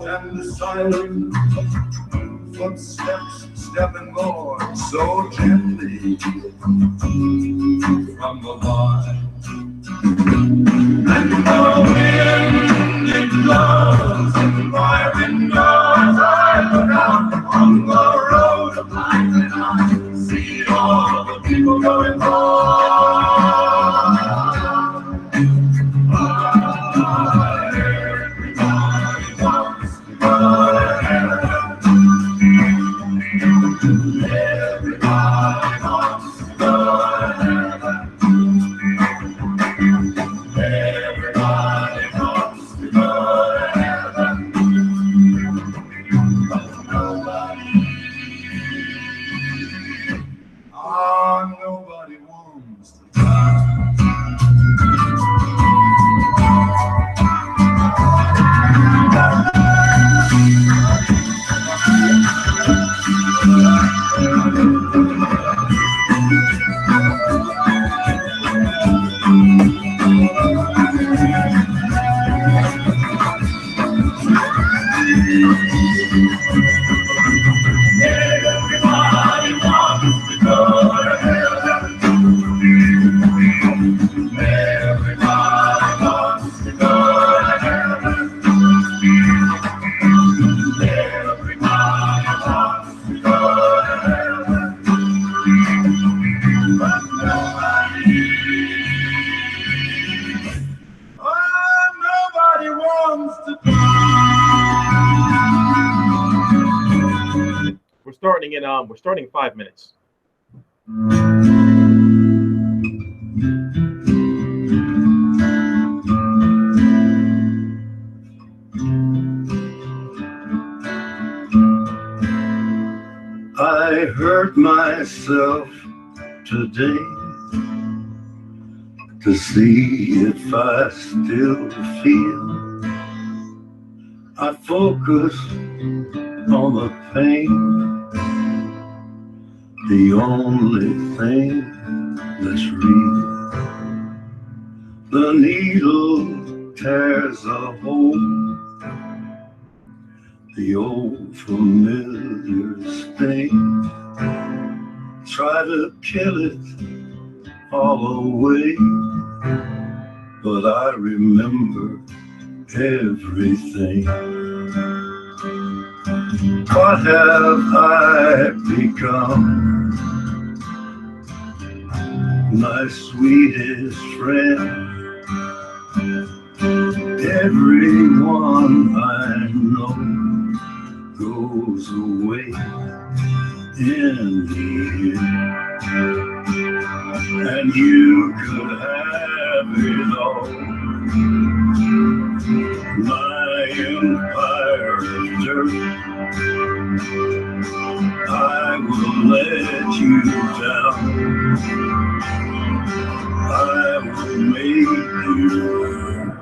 and the silent footsteps stepping forward so gently from the line. And the wind it blows in my windows. I look out on the road of life and I see all the people going by. We're starting in 5 minutes. I hurt myself today to see if I still feel. I focus on the pain, the only thing that's real. The needle tears a hole, the old familiar sting. Try to kill it all away, but I remember everything. What have I become? My sweetest friend. Everyone I know goes away in the end. And you could have it all. My empire of dirt, I will let you down. I will make you hurt.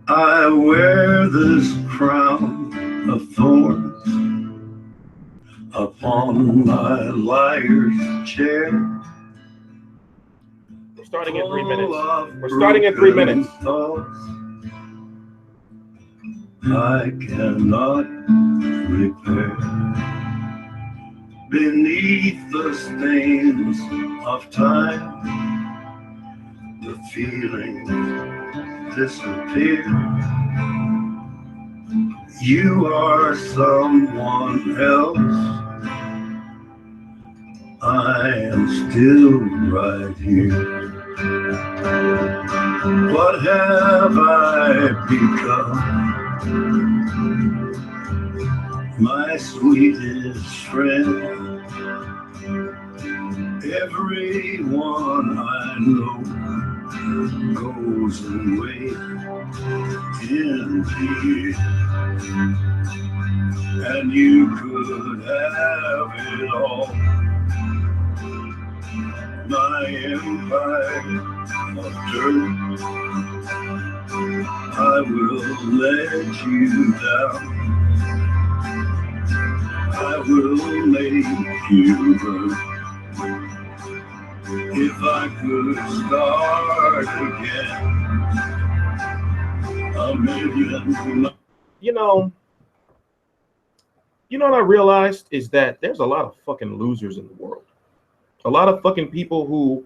I wear this crown of thorns upon my liar's chair. We're starting in 3 minutes. We're starting in 3 minutes. I cannot repair. Beneath the stains of time, the feelings disappear. You are someone else. I am still right here. What have I become? My sweetest friend. Everyone I know goes away in the end. And you could have it all. My empire of dirt, I will let you down. I will make you hurt. If I could start again, a million. You know what I realized is that there's a lot of fucking losers in the world. A lot of fucking people who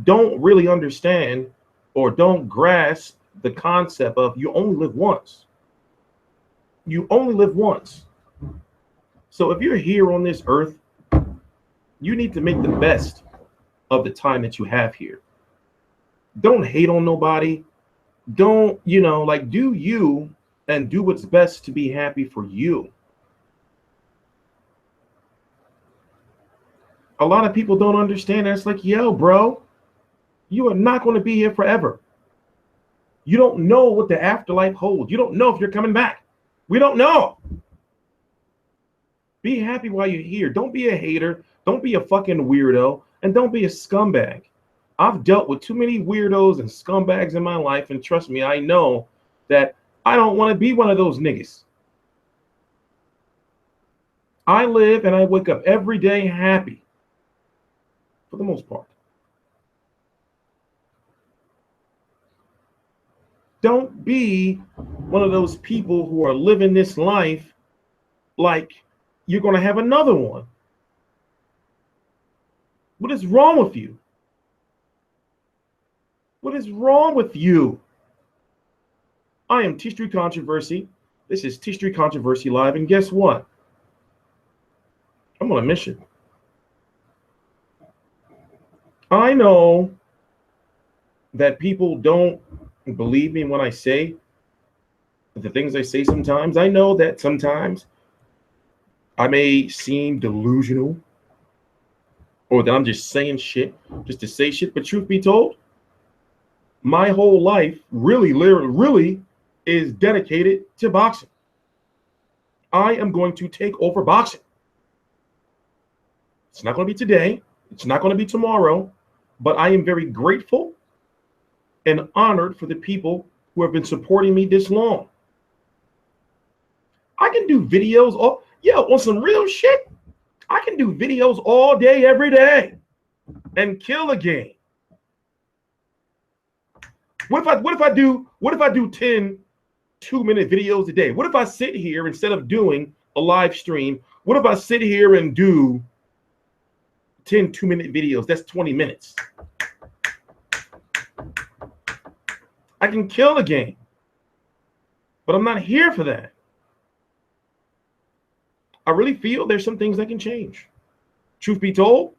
don't really understand or don't grasp the concept of you only live once. You only live once. So if you're here on this earth, you need to make the best of the time that you have here. Don't hate on nobody. Don't, do you and do what's best to be happy for you. A lot of people don't understand that. It's like, yo, bro, you are not going to be here forever. You don't know what the afterlife holds. You don't know if you're coming back. We don't know. Be happy while you're here. Don't be a hater. Don't be a fucking weirdo. And don't be a scumbag. I've dealt with too many weirdos and scumbags in my life. And trust me, I know that I don't want to be one of those niggas. I live and I wake up every day happy. For the most part. Don't be one of those people who are living this life like you're going to have another one. What is wrong with you? What is wrong with you? I am TstreeT Controversy. This is TstreeT Controversy Live. And guess what? I'm on a mission. I know that people don't believe me when I say the things I say sometimes. I know that sometimes I may seem delusional or that I'm just saying shit just to say shit. But truth be told, my whole life really is dedicated to boxing. I am going to take over boxing. It's not going to be today. It's not going to be tomorrow. But I am very grateful and honored for the people who have been supporting me this long. I can do videos on some real shit. I can do videos all day, every day, and kill a game. What if I do 10 2-minute videos a day? What if I sit here instead of doing a live stream? What if I sit here and do 10 2-minute videos? That's 20 minutes. I can kill a game, but I'm not here for that. I really feel there's some things that can change. Truth be told,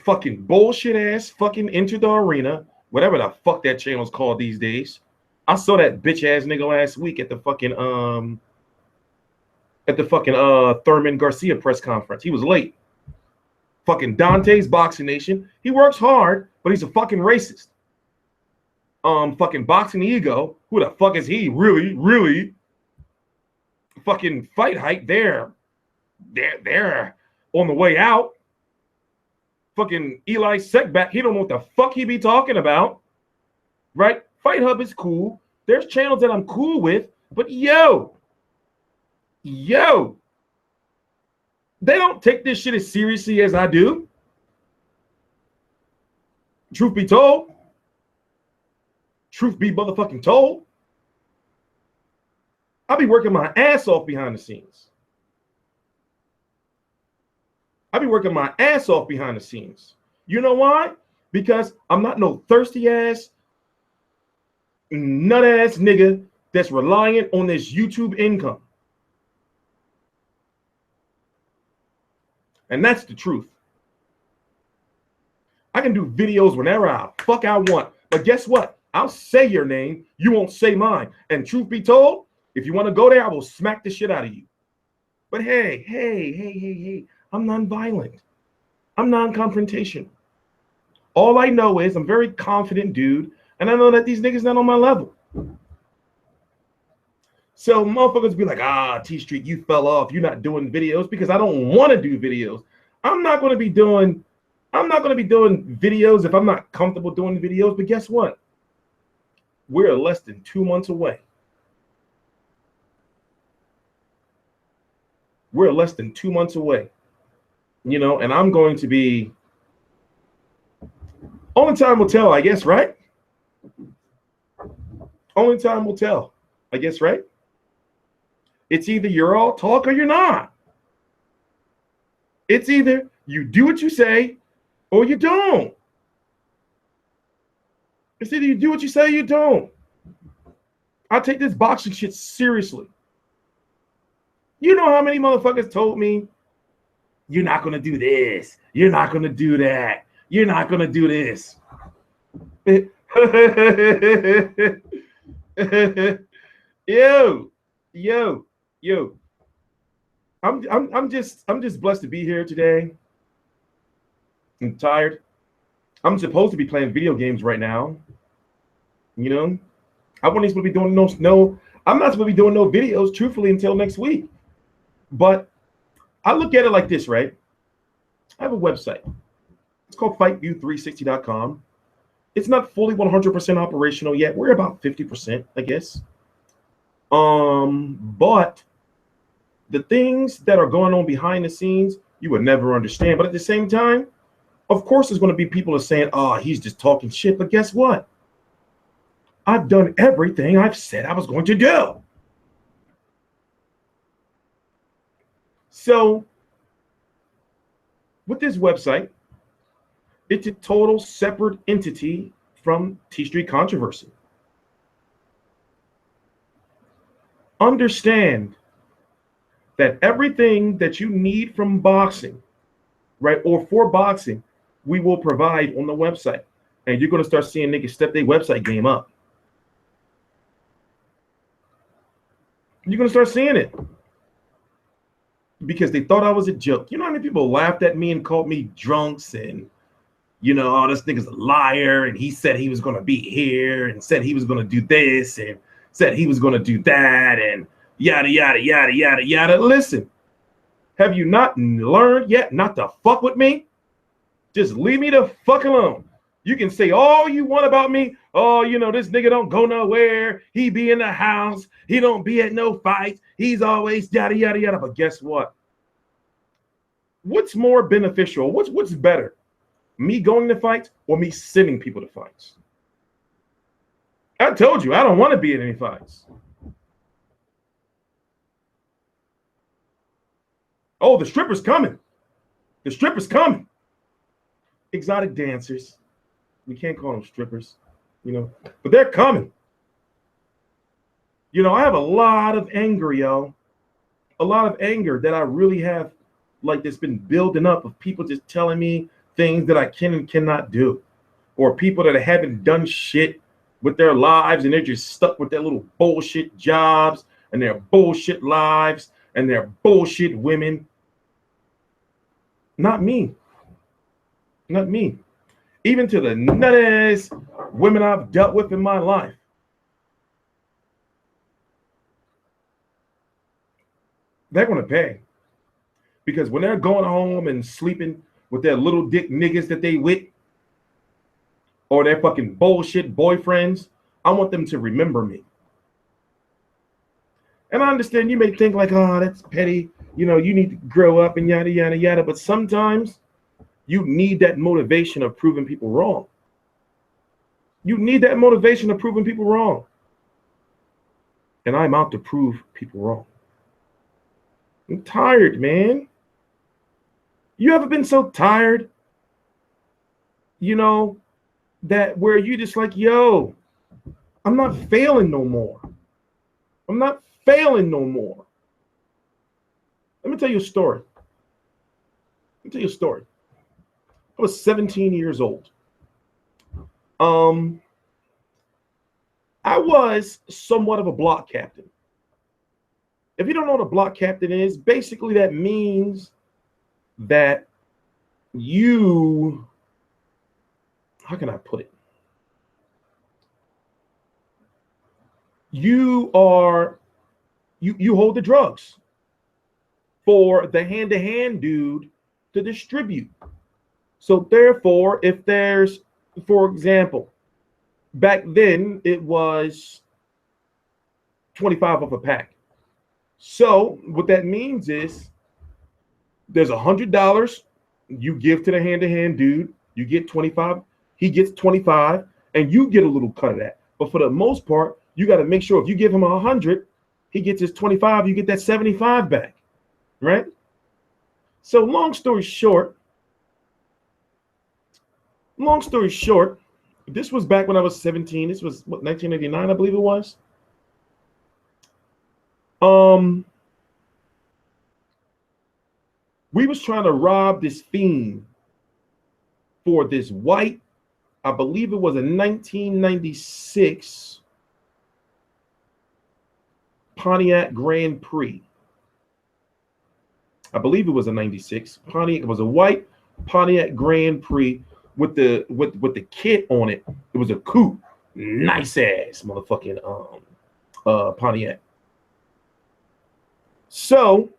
fucking bullshit ass fucking Enter the Arena, whatever the fuck that channel's called these days. I saw that bitch ass nigga last week at the fucking Thurman Garcia press conference. He was late. Fucking Dante's Boxing Nation. He works hard, but he's a fucking racist. Fucking Boxing Ego. Who the fuck is he? Really? Fucking Fight Hype. They're on the way out. Fucking Eli Setback. He don't know what the fuck he be talking about. Right? Fight Hub is cool. There's channels that I'm cool with, but yo, they don't take this shit as seriously as I do. Truth be told. Truth be motherfucking told. I be working my ass off behind the scenes. You know why? Because I'm not no thirsty ass, nut ass nigga that's reliant on this YouTube income. And that's the truth. I can do videos whenever I want. But guess what? I'll say your name. You won't say mine. And truth be told, if you want to go there, I will smack the shit out of you. But hey, I'm non-violent. I'm non-confrontational. All I know is I'm a very confident dude, and I know that these niggas not on my level. So motherfuckers be like, TstreeT, you fell off. You're not doing videos because I don't want to do videos. I'm not going to be doing videos if I'm not comfortable doing videos. But guess what? We're less than 2 months away. We're less than 2 months away, you know, and I'm going to be, only time will tell, I guess, right? Only time will tell, I guess, right? It's either you're all talk or you're not. It's either you do what you say or you don't. It's either you do what you say or you don't. I take this boxing shit seriously. You know how many motherfuckers told me, you're not going to do this. You're not going to do that. You're not going to do this. yo. I'm just blessed to be here today. I'm tired. I'm supposed to be playing video games right now. You know, I wasn't supposed to be doing no. I'm not supposed to be doing no videos, truthfully, until next week. But I look at it like this, right? I have a website. It's called FightView360.com. It's not fully 100% operational yet. We're about 50%, I guess. But the things that are going on behind the scenes, you would never understand. But at the same time, of course, there's going to be people that are saying, oh, he's just talking shit. But guess what? I've done everything I've said I was going to do. So with this website, it's a total separate entity from TstreeT controversy. Understand that everything that you need from boxing, right, or for boxing, we will provide on the website. And you're going to start seeing niggas step their website game up. You're going to start seeing it. Because they thought I was a joke. You know how many people laughed at me and called me drunks and, you know, oh, this nigga's a liar and he said he was going to be here and said he was going to do this and said he was going to do that and yada, yada, yada, yada, yada. Listen, have you not learned yet not to fuck with me? Just leave me the fuck alone. You can say all you want about me. Oh, you know, this nigga don't go nowhere. He be in the house. He don't be at no fights. He's always yada, yada, yada. But guess what? What's more beneficial? What's better? Me going to fights or me sending people to fights? I told you, I don't want to be in any fights. Oh, the stripper's coming. The stripper's coming. Exotic dancers. We can't call them strippers, you know, but they're coming. You know, I have a lot of anger, yo. A lot of anger that I really have, like, that's been building up of people just telling me things that I can and cannot do. Or people that haven't done shit with their lives and they're just stuck with their little bullshit jobs and their bullshit lives and their bullshit women. Not me. Not me. Even to the nuttiest women I've dealt with in my life. They're going to pay. Because when they're going home and sleeping with their little dick niggas that they with, or their fucking bullshit boyfriends, I want them to remember me. And I understand you may think like, oh, that's petty. You know, you need to grow up and yada, yada, yada. But sometimes you need that motivation of proving people wrong. You need that motivation of proving people wrong. And I'm out to prove people wrong. I'm tired, man. You ever been so tired, you know, that where you just like, yo, I'm not failing no more. I'm not failing no more. Let me tell you a story. I was 17 years old. I was somewhat of a block captain. If you don't know what a block captain is, basically that means that you, how can I put it? You hold the drugs for the hand-to-hand dude to distribute. So therefore, if there's, for example, back then it was 25 of a pack. So what that means is There's $100 you give to the hand-to-hand dude. You get 25. He gets 25, and you get a little cut of that. But for the most part, you got to make sure if you give him 100, he gets his 25. You get that 75 back, right? So long story short, this was back when I was 17. This was what, 1989, I believe it was. We was trying to rob this fiend for this white, I believe it was a 1996 Pontiac Grand Prix. I believe it was a 96 Pontiac. It was a white Pontiac Grand Prix with the kit on it. It was a coupe, nice ass motherfucking Pontiac. So,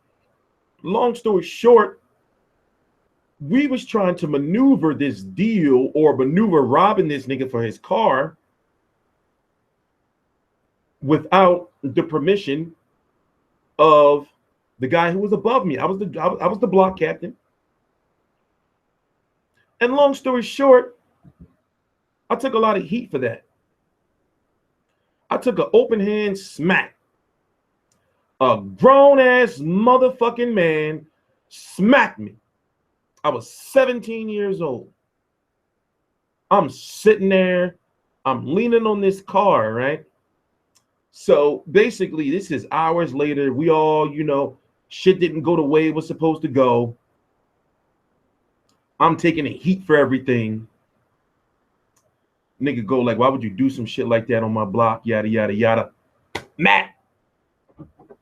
long story short, we was trying to maneuver this deal or maneuver robbing this nigga for his car without the permission of the guy who was above me. I was the block captain. And long story short, I took a lot of heat for that. I took an open hand smack. A grown ass motherfucking man smacked me. I was 17 years old. I'm sitting there. I'm leaning on this car, right? So basically, this is hours later. We all, shit didn't go the way it was supposed to go. I'm taking the heat for everything. Nigga go like, why would you do some shit like that on my block? Yada, yada, yada. Matt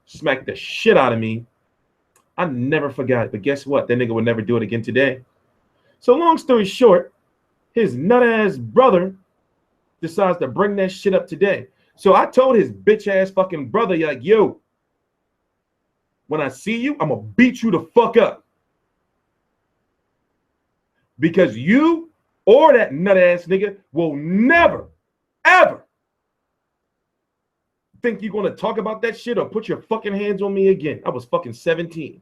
smacked the shit out of me. I never forgot it. But guess what? That nigga would never do it again today. So long story short, his nut-ass brother decides to bring that shit up today. So I told his bitch-ass fucking brother, like, yo, when I see you, I'm going to beat you the fuck up. Because you or that nut-ass nigga will never, ever think you're going to talk about that shit or put your fucking hands on me again. I was fucking 17.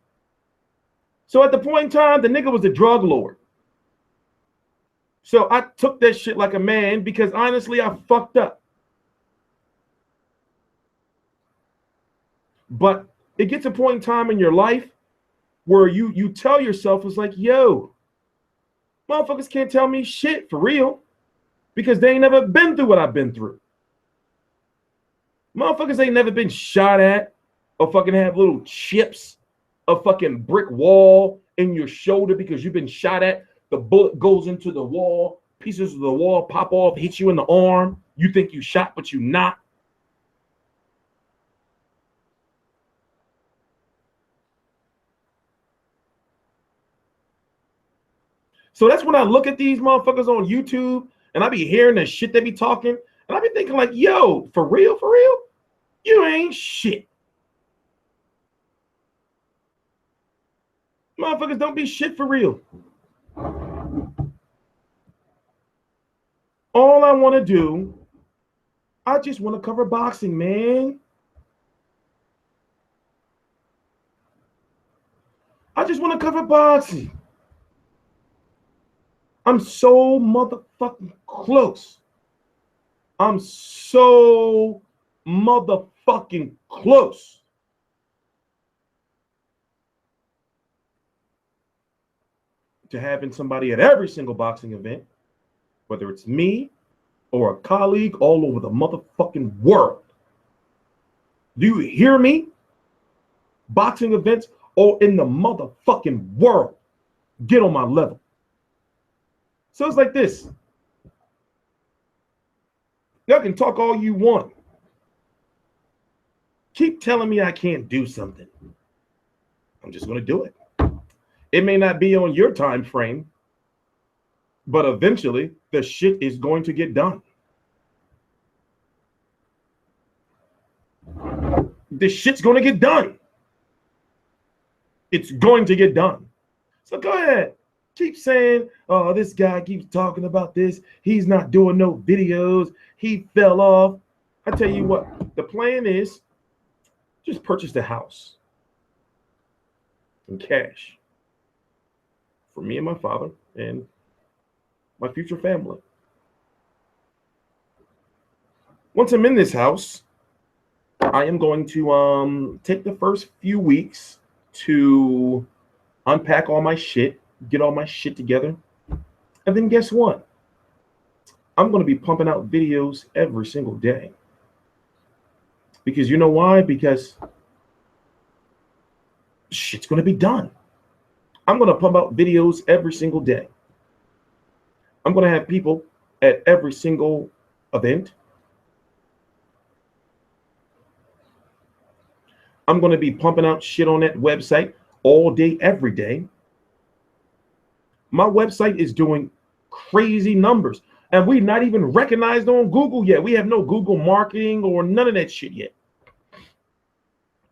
So at the point in time, the nigga was a drug lord. So I took that shit like a man because honestly, I fucked up. But it gets a point in time in your life where you tell yourself, it's like, yo, motherfuckers can't tell me shit for real because they ain't never been through what I've been through. Motherfuckers ain't never been shot at or fucking have little chips, a fucking brick wall in your shoulder because you've been shot at. The bullet goes into the wall, pieces of the wall pop off, hit you in the arm. You think you shot, but you not. So that's when I look at these motherfuckers on YouTube and I be hearing the shit they be talking. And I be thinking like, yo, for real? You ain't shit. Motherfuckers don't be shit for real. All I want to do, I just want to cover boxing, man. I just want to cover boxing. I'm so motherfucking close. I'm so motherfucking close. To having somebody at every single boxing event, whether it's me or a colleague all over the motherfucking world. Do you hear me? Boxing events all in the motherfucking world. Get on my level. So it's like this. Y'all can talk all you want. Keep telling me I can't do something. I'm just going to do it. It may not be on your time frame, but eventually the shit is going to get done. This shit's going to get done. It's going to get done. So go ahead. Keep saying, oh, this guy keeps talking about this. He's not doing no videos. He fell off. I tell you what, the plan is just purchase the house in cash. for me and my father and my future family. Once I'm in this house, I am going to take the first few weeks to unpack all my shit, get all my shit together. And then guess what? I'm going to be pumping out videos every single day. Because you know why? Because shit's going to be done. I'm going to pump out videos every single day. I'm going to have people at every single event. I'm going to be pumping out shit on that website all day, every day. My website is doing crazy numbers. And we're not even recognized on Google yet. We have no Google marketing or none of that shit yet.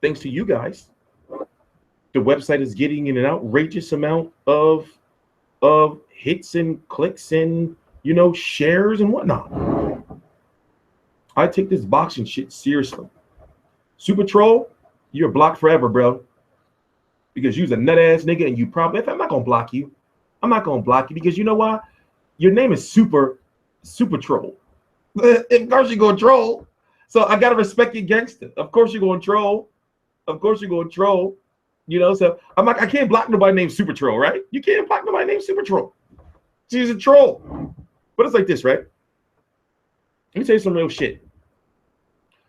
Thanks to you guys, the website is getting an outrageous amount of hits and clicks and, you know, shares and whatnot. I take this boxing shit seriously. Super Troll, you're blocked forever, bro. Because you's a nut ass nigga and you probably, I'm not gonna block you. I'm not gonna block you because you know why? Your name is Super Troll. Of course you're gonna troll. So I gotta respect your gangster. Of course you're gonna troll. Of course you're gonna troll. You know, so I'm like, I can't block nobody named Super Troll, right? You can't block nobody named Super Troll. She's a troll. But it's like this, right? Let me tell you some real shit.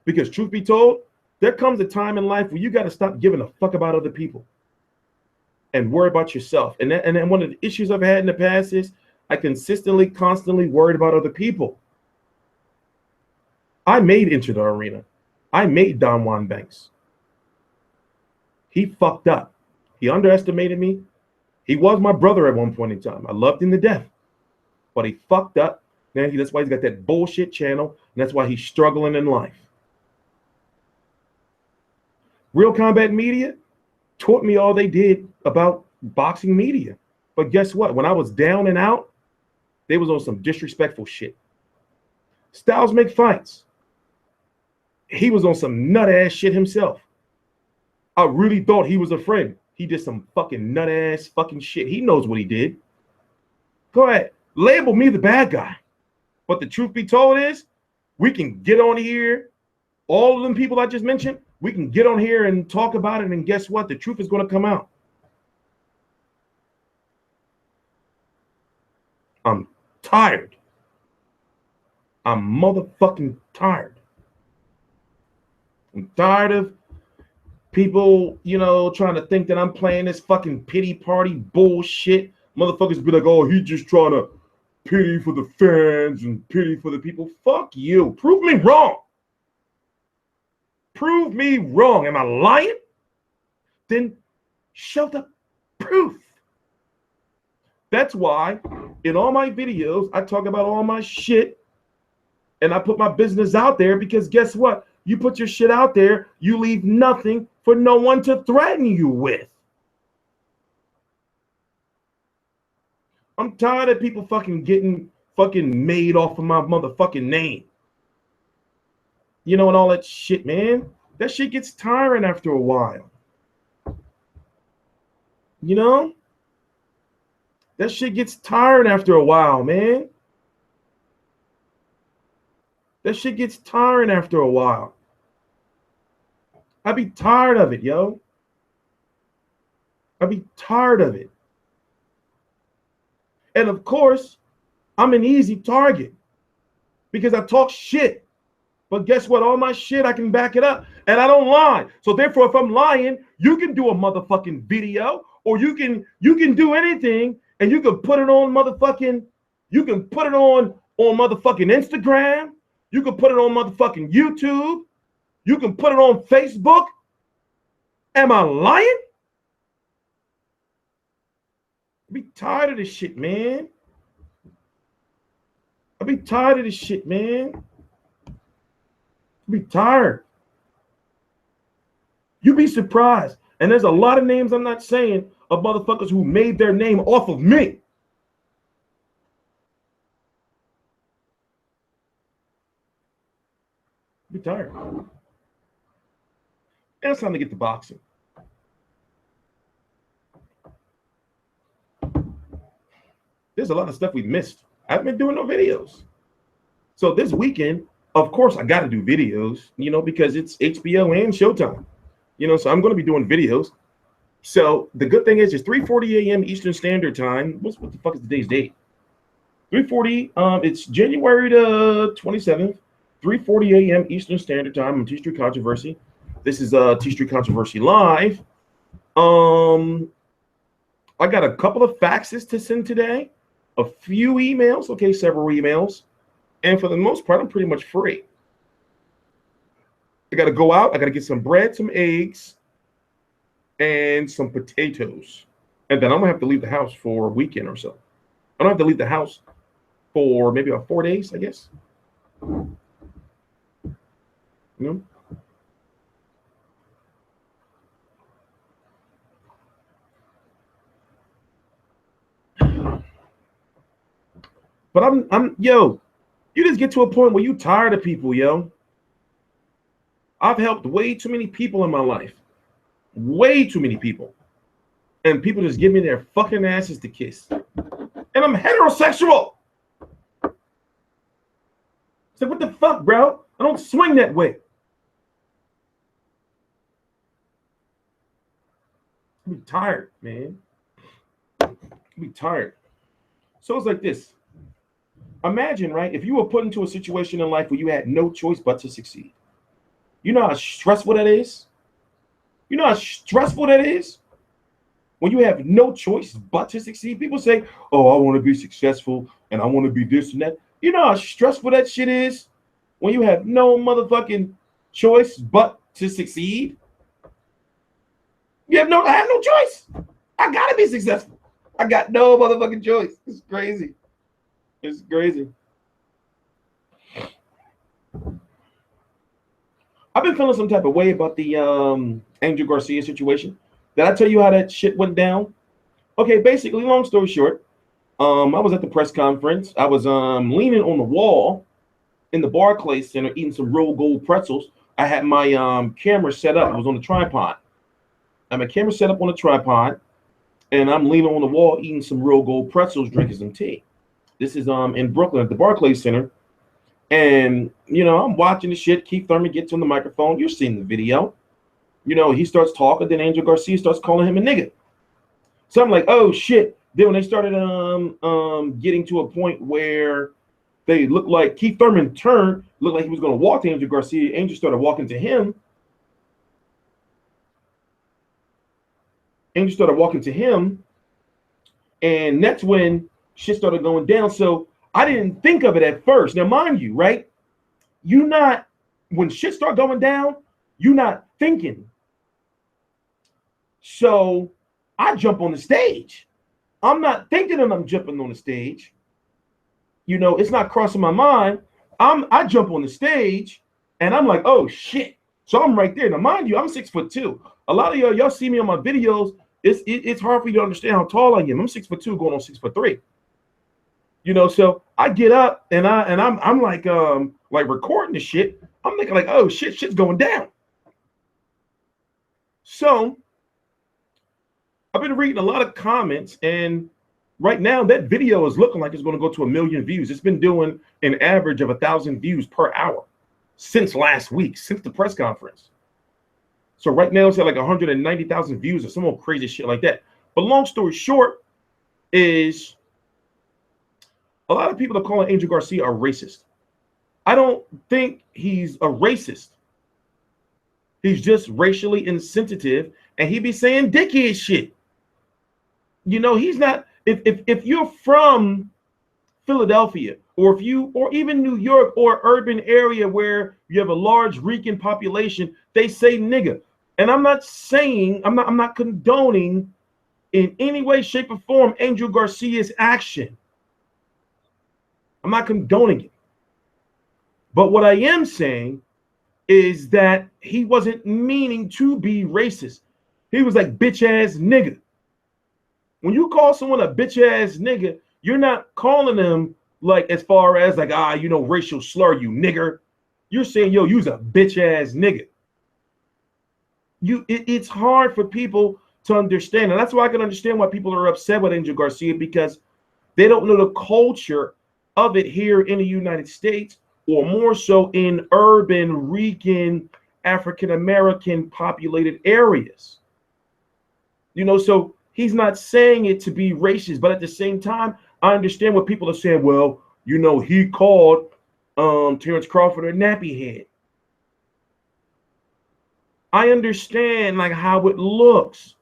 Because truth be told, there comes a time in life where you got to stop giving a fuck about other people and worry about yourself. And then one of the issues I've had in the past is I constantly worried about other people. I made Enter the Arena. I made Don Juan Banks. He fucked up. He underestimated me. He was my brother at one point in time. I loved him to death. But he fucked up. Man, that's why he's got that bullshit channel. And that's why he's struggling in life. Real Combat Media taught me all they did about boxing media. But guess what? When I was down and out, they was on some disrespectful shit. Styles Make Fights. He was on some nut ass shit himself. I really thought he was a friend. He did some fucking nut ass fucking shit. He knows what he did. Go ahead. Label me the bad guy. But the truth be told is, we can get on here. All of them people I just mentioned, we can get on here and talk about it. And guess what? The truth is going to come out. I'm tired. I'm motherfucking tired. I'm tired of people, you know, trying to think that I'm playing this fucking pity party bullshit. Motherfuckers be like, oh, he just trying to pity for the fans and pity for the people. Fuck you. Prove me wrong. Prove me wrong. Am I lying? Then show the proof. That's why in all my videos, I talk about all my shit and I put my business out there because guess what? You put your shit out there, you leave nothing for no one to threaten you with. I'm tired of people fucking getting fucking made off of my motherfucking name. You know, and all that shit, man. That shit gets tiring after a while. You know? That shit gets tired after a while, man. That shit gets tiring after a while. I'd be tired of it, yo. I'd be tired of it. And of course, I'm an easy target because I talk shit. But guess what? All my shit, I can back it up. And I don't lie. So therefore, if I'm lying, you can do a motherfucking video or you can do anything and you can put it on motherfucking, you can put it on motherfucking Instagram. You can put it on motherfucking YouTube. You can put it on Facebook. Am I lying? I be tired of this shit, man. I be tired of this shit, man. I be tired. You be surprised. And there's a lot of names I'm not saying of motherfuckers who made their name off of me. I be tired. And it's time to get to boxing. There's a lot of stuff we missed. I haven't been doing no videos. So this weekend, of course, I got to do videos, you know, because it's HBO and Showtime, you know, so I'm going to be doing videos. So the good thing is it's 3:40 a.m. Eastern Standard Time. What the fuck is today's date? 3:40. It's January the 27th, 3:40 a.m. Eastern Standard Time on TstreeT Controversy. This is TstreeT Controversy Live. I got a couple of faxes to send today, a few emails, okay, several emails, and for the most part, I'm pretty much free. I got to go out. I got to get some bread, some eggs, and some potatoes, and then I'm gonna have to leave the house for a weekend or so. I don't have to leave the house for maybe about 4 days, I guess. You know. But yo, you just get to a point where you tired of people, yo. I've helped way too many people in my life. Way too many people. And people just give me their fucking asses to kiss. And I'm heterosexual. So what the fuck, bro? I don't swing that way. I'm tired, man. I'm tired. So it's like this. Imagine, right, if you were put into a situation in life where you had no choice but to succeed. You know how stressful that is? You know how stressful that is? When you have no choice but to succeed. People say, oh, I want to be successful and I want to be this and that. You know how stressful that shit is? When you have no motherfucking choice but to succeed? I have no choice. I gotta be successful. I got no motherfucking choice. It's crazy. It's crazy. I've been feeling some type of way about the Angel Garcia situation. Did I tell you how that shit went down? Okay, basically, long story short, I was at the press conference. I was leaning on the wall in the Barclays Center eating some real gold pretzels. I had my camera set up. It was on the tripod. I had my camera set up on the tripod, and I'm leaning on the wall eating some real gold pretzels, drinking some tea. This is in Brooklyn at the Barclays Center. And, you know, I'm watching the shit. Keith Thurman gets on the microphone. You're seeing the video. You know, he starts talking. Then Angel Garcia starts calling him a nigga. So I'm like, oh, shit. Then when they started getting to a point where they looked like Keith Thurman turned, looked like he was going to walk to Angel Garcia. Angel started walking to him. Angel started walking to him. And that's when shit started going down. So I didn't think of it at first. Now, mind you, right? When shit start going down, you're not thinking. So I jump on the stage. I'm not thinking that I'm jumping on the stage. You know, it's not crossing my mind. I jump on the stage and I'm like, oh shit. So I'm right there. Now, mind you, I'm 6'2". A lot of y'all see me on my videos. It's hard for you to understand how tall I am. I'm 6'2", going on 6'3". You know, so I get up and I'm like recording the shit. I'm thinking like, oh shit's going down. So I've been reading a lot of comments, and right now that video is looking like it's going to go to 1 million views. It's been doing an average of 1,000 views per hour since last week, since the press conference. So right now it's at like 190,000 views or some more crazy shit like that. But long story short is a lot of people are calling Angel Garcia a racist. I don't think he's a racist. He's just racially insensitive, and he be saying dickhead shit. You know, he's not. If you're from Philadelphia, or even New York or urban area where you have a large Rican population, they say nigga. And I'm not condoning in any way, shape, or form Angel Garcia's action. I'm not condoning it. But what I am saying is that he wasn't meaning to be racist. He was like bitch ass nigga. When you call someone a bitch ass nigga, you're not calling them like as far as like, racial slur, you nigger. You're saying, yo, you's a bitch ass nigga. It's hard for people to understand. And that's why I can understand why people are upset with Angel Garcia, because They don't know the culture of it here in the United States, or more so in urban, Rican, African American populated areas. You know, so he's not saying it to be racist, but at the same time, I understand what people are saying. Well, you know, he called Terrence Crawford a nappy head. I understand like how it looks,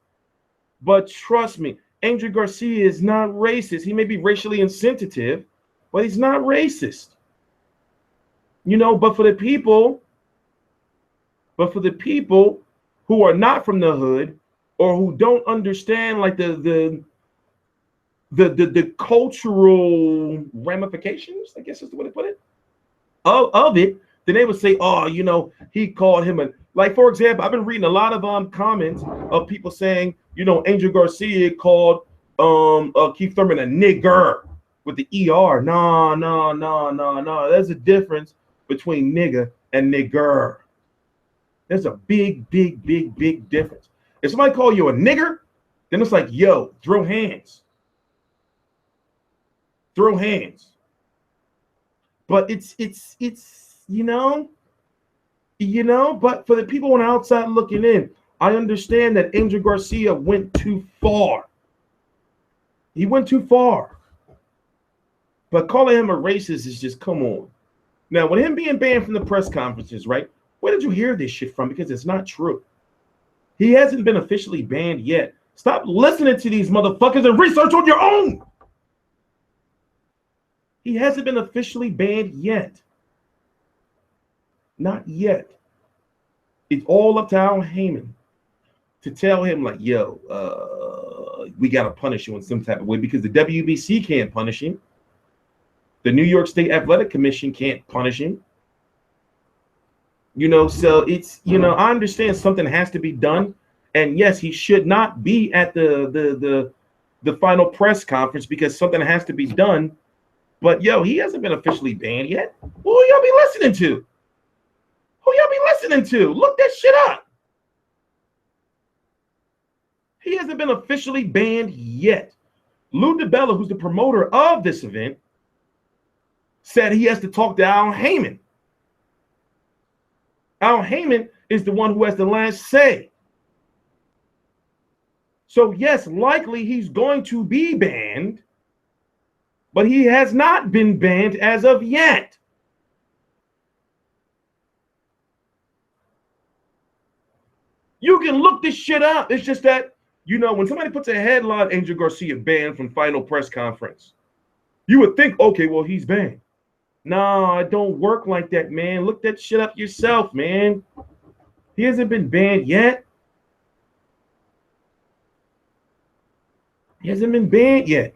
but trust me, Angel Garcia is not racist. He may be racially insensitive, but he's not racist. You know, but for the people who are not from the hood or who don't understand like the cultural ramifications, I guess is the way to put it, of it, then they would say, oh, you know, he called him a, like, for example, I've been reading a lot of comments of people saying, you know, Angel Garcia called Keith Thurman a nigger with the ER. No. There's a difference between nigga and nigger. There's a big difference. If somebody call you a nigger, then it's like, yo, throw hands. Throw hands. But it's you know, but for the people on the outside looking in, I understand that Angel Garcia went too far. He went too far. But calling him a racist is just, come on. Now, with him being banned from the press conferences, right? Where did you hear this shit from? Because it's not true. He hasn't been officially banned yet. Stop listening to these motherfuckers and research on your own. He hasn't been officially banned yet. Not yet. It's all up to Al Haymon to tell him, like, yo, we got to punish you in some type of way, because the WBC can't punish him. The New York State Athletic Commission can't punish him. You know, so it's, you know, I understand something has to be done. And yes, he should not be at the final press conference because something has to be done. But yo, he hasn't been officially banned yet. Who y'all be listening to? Who y'all be listening to? Look that shit up. He hasn't been officially banned yet. Lou DiBella, who's the promoter of this event, said he has to talk to Al Haymon. Al Haymon is the one who has the last say. So yes, likely he's going to be banned, but he has not been banned as of yet. You can look this shit up. It's just that, you know, when somebody puts a headline, Angel Garcia banned from final press conference, you would think, okay, well, he's banned. No, it don't work like that, man. Look that shit up yourself, man. He hasn't been banned yet. He hasn't been banned yet.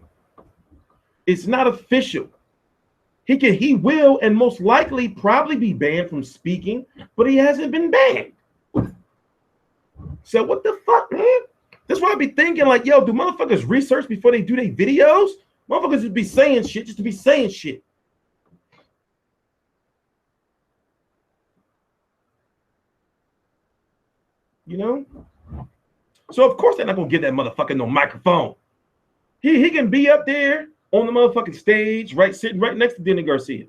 It's not official. He will and most likely probably be banned from speaking, but he hasn't been banned. So what the fuck, man? That's why I be thinking, like, yo, do motherfuckers research before they do their videos? Motherfuckers just be saying shit just to be saying shit. You know? So of course they're not gonna give that motherfucker no microphone. He can be up there on the motherfucking stage, right, sitting right next to Denny Garcia.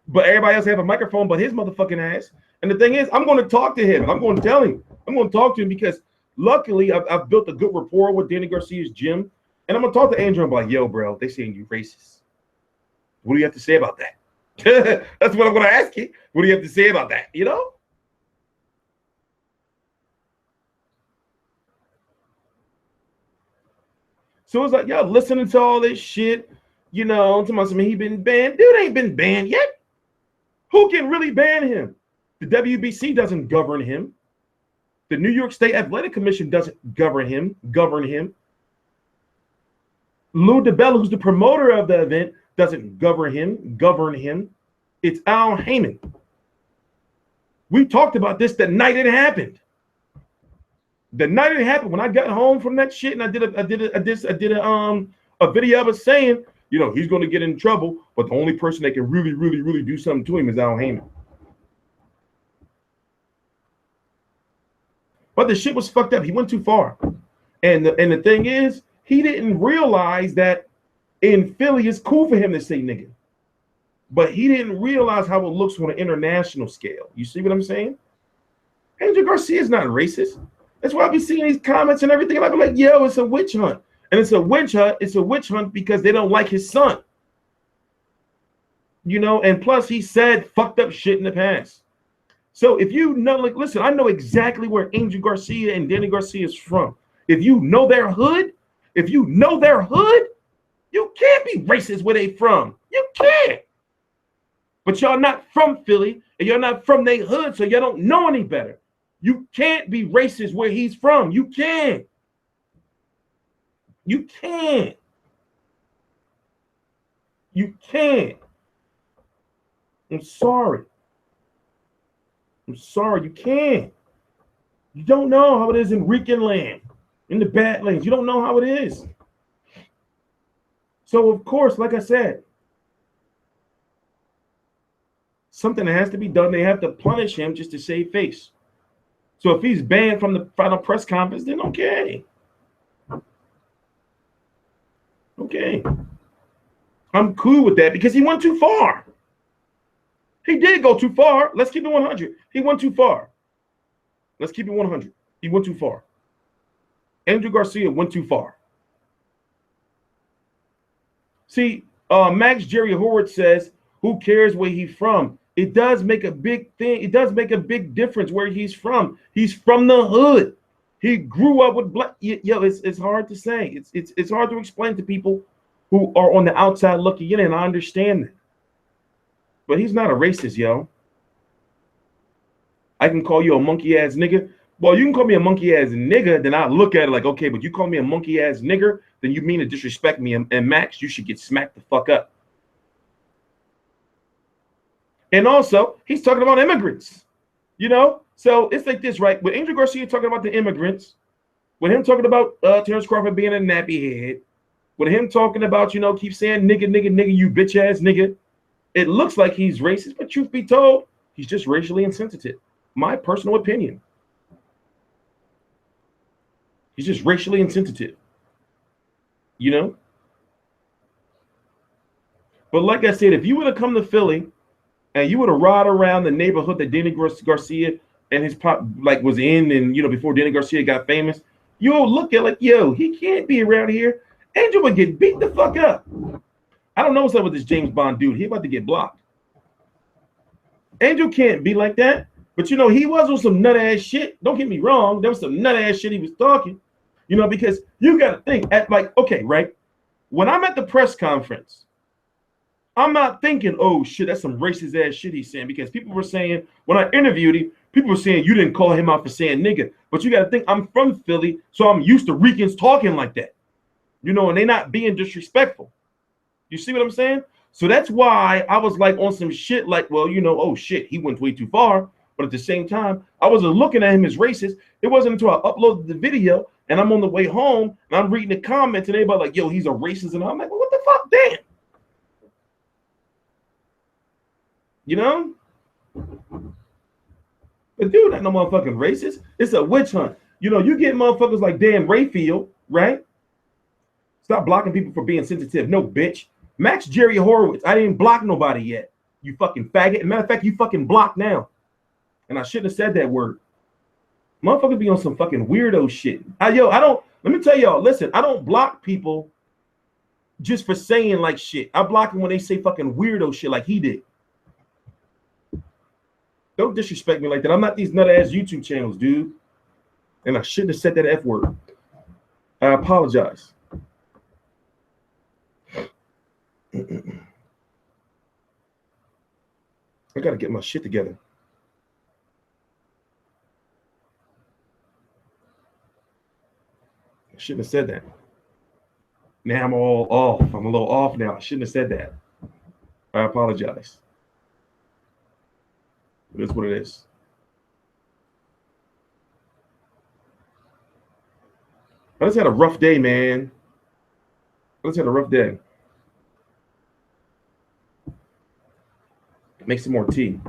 But everybody else have a microphone but his motherfucking ass. And the thing is, I'm going to talk to him. I'm going to tell him. I'm going to talk to him because luckily I've built a good rapport with Denny Garcia's gym. And I'm going to talk to Andrew and be like, yo, bro, they saying you racist. What do you have to say about that? That's what I'm going to ask you. What do you have to say about that? You know? So it's like, yo, listening to all this shit, you know, to myself, he been banned. Dude ain't been banned yet. Who can really ban him? The WBC doesn't govern him. The New York State Athletic Commission doesn't govern him. Lou DiBella, who's the promoter of the event, doesn't govern him. It's Al Haymon. We talked about this the night it happened. The night it happened, when I got home from that shit, and I did a video of us saying, you know, he's going to get in trouble, but the only person that can really do something to him is Al Haymon. But the shit was fucked up. He went too far. And the thing is, he didn't realize that In Philly, it's cool for him to say nigga. But he didn't realize how it looks on an international scale. You see what I'm saying? Angel Garcia is not racist. That's why I be seeing these comments and everything. And I be like, yo, it's a witch hunt. And it's a witch hunt. It's a witch hunt because they don't like his son. You know, and plus he said fucked up shit in the past. So if you know, like, listen, I know exactly where Angel Garcia and Danny Garcia is from. If you know their hood, you can't be racist where they from. You can't. But y'all not from Philly, and you're not from their hood, so y'all don't know any better. You can't be racist where he's from. You can't. You can't. You can't. I'm sorry. You can't. You don't know how it is in Rican land, in the Badlands. You don't know how it is. So, of course, like I said, something that has to be done. They have to punish him just to save face. So if he's banned from the final press conference, then okay. Okay. I'm cool with that because he went too far. He did go too far. Let's keep it 100. He went too far. Let's keep it 100. He went too far. Andrew Garcia went too far. See, Max Jerry Horowitz says, who cares where he's from? It does make a big thing. It does make a big difference where he's from. He's from the hood. He grew up with black. Yo, it's hard to say. It's hard to explain to people who are on the outside looking in, and I understand that. But he's not a racist, yo. I can call you a monkey ass nigga. Well, you can call me a monkey ass nigga, then I look at it like, okay, but you call me a monkey ass nigger, then you mean to disrespect me. And Max, you should get smacked the fuck up. And also, he's talking about immigrants, you know? So it's like this, right? With Angel Garcia talking about the immigrants, with him talking about Terrence Crawford being a nappy head, with him talking about, you know, keep saying nigga, nigga, nigga, you bitch ass nigga, it looks like he's racist, but truth be told, he's just racially insensitive. My personal opinion. He's just racially insensitive, you know? But like I said, if you would have come to Philly and you would have ride around the neighborhood that Danny Garcia and his pop like was in, and you know, before Danny Garcia got famous, you'll look at like, yo, he can't be around here. Angel would get beat the fuck up. I don't know what's up with this James Bond dude. He about to get blocked. Angel can't be like that. But you know, he was on some nut ass shit. Don't get me wrong. There was some nut ass shit he was talking. You know, because you got to think at like, okay, right? When I'm at the press conference, I'm not thinking, oh shit, that's some racist ass shit he's saying, because people were saying, when I interviewed him, people were saying you didn't call him out for saying nigga. But you got to think, I'm from Philly, so I'm used to Ricans talking like that. You know, and they not being disrespectful. You see what I'm saying? So that's why I was like on some shit like, well, you know, oh shit, he went way too far. But at the same time, I wasn't looking at him as racist. It wasn't until I uploaded the video and I'm on the way home and I'm reading the comments and everybody like, yo, he's a racist. And I'm like, well, what the fuck? Damn. You know? But dude, not no motherfucking racist. It's a witch hunt. You know, you get motherfuckers like Dan Rayfield, right? Stop blocking people for being sensitive. No, bitch. Max Jerry Horowitz. I didn't block nobody yet. You fucking faggot. Matter of fact, you fucking blocked now. And I shouldn't have said that word. Motherfuckers be on some fucking weirdo shit. Let me tell y'all, listen, I don't block people just for saying like shit. I block them when they say fucking weirdo shit like he did. Don't disrespect me like that. I'm not these nut ass YouTube channels, dude. And I shouldn't have said that F word. I apologize. I gotta get my shit together. I shouldn't have said that. Now I'm all off. I'm a little off now. I shouldn't have said that. I apologize. It is what it is. I just had a rough day, man. I just had a rough day. Make some more tea.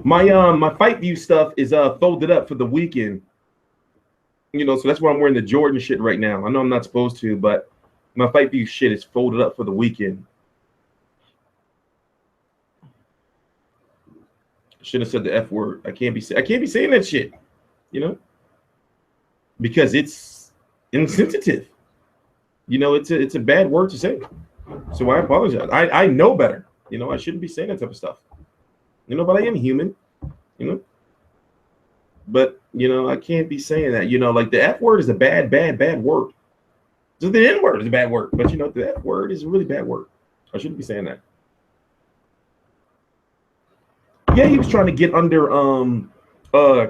My Fight View stuff is folded up for the weekend. You know, so that's why I'm wearing the Jordan shit right now. I know I'm not supposed to, but My Fight View shit is folded up for the weekend. Shouldn't have said the F word. I can't be saying that shit, you know, because it's insensitive. You know, it's a bad word to say. So I apologize. I know better. You know, I shouldn't be saying that type of stuff. You know, but I am human, you know. But, you know, I can't be saying that. You know, like the F word is a bad word. So the N word is a bad word. But, you know, the F word is a really bad word. I shouldn't be saying that. Yeah, he was trying to get under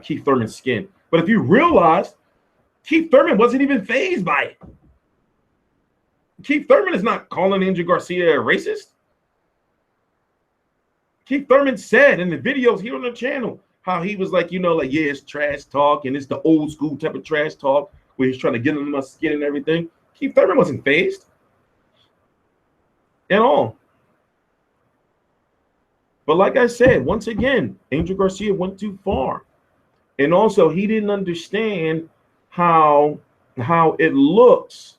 Keith Thurman's skin. But if you realize, Keith Thurman wasn't even fazed by it. Keith Thurman is not calling Andrew Garcia a racist. Keith Thurman said in the videos here on the channel how he was like, you know, like, yeah, it's trash talk and it's the old school type of trash talk where he's trying to get under my skin and everything. Keith Thurman wasn't fazed at all. But like I said, once again, Andrew Garcia went too far. And also he didn't understand how it looks,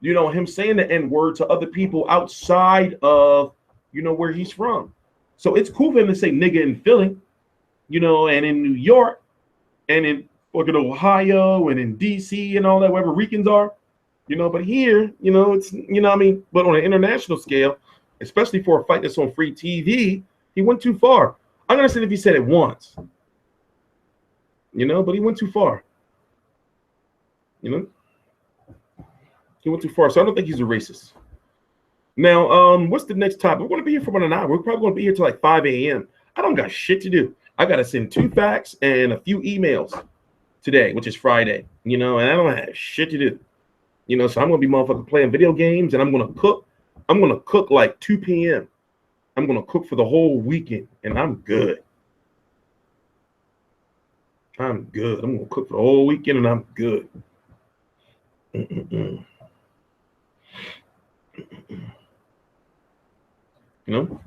you know, him saying the N-word to other people outside of, you know, where he's from. So it's cool for him to say nigga in Philly, you know, and in New York, and in fucking Ohio, and in DC, and all that, wherever Ricans are, you know. But here, you know, it's, you know, I mean, but on an international scale, especially for a fight that's on free TV, he went too far. I'm gonna say if he said it once, you know, but he went too far. You know, he went too far. So I don't think he's a racist. Now, what's the next topic? We're going to be here for about an hour. We're probably going to be here till like 5 a.m. I don't got shit to do. I got to send 2 fax and a few emails today, which is Friday, you know, and I don't have shit to do, you know, so I'm going to be motherfucking playing video games, and I'm going to cook. I'm going to cook like 2 p.m. I'm going to cook for the whole weekend, and I'm good. I'm good. I'm going to cook for the whole weekend, and I'm good. You know,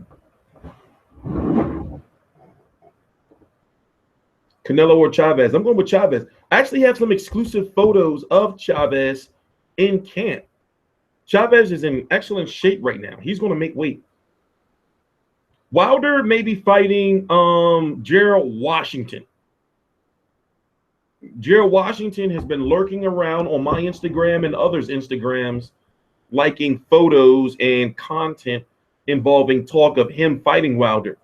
Canelo or Chavez? I'm going with Chavez. I actually have some exclusive photos of Chavez in camp. Chavez is in excellent shape right now. He's going to make weight. Wilder may be fighting Gerald Washington. Gerald Washington has been lurking around on my Instagram and others' Instagrams, liking photos and content involving talk of him fighting Wilder.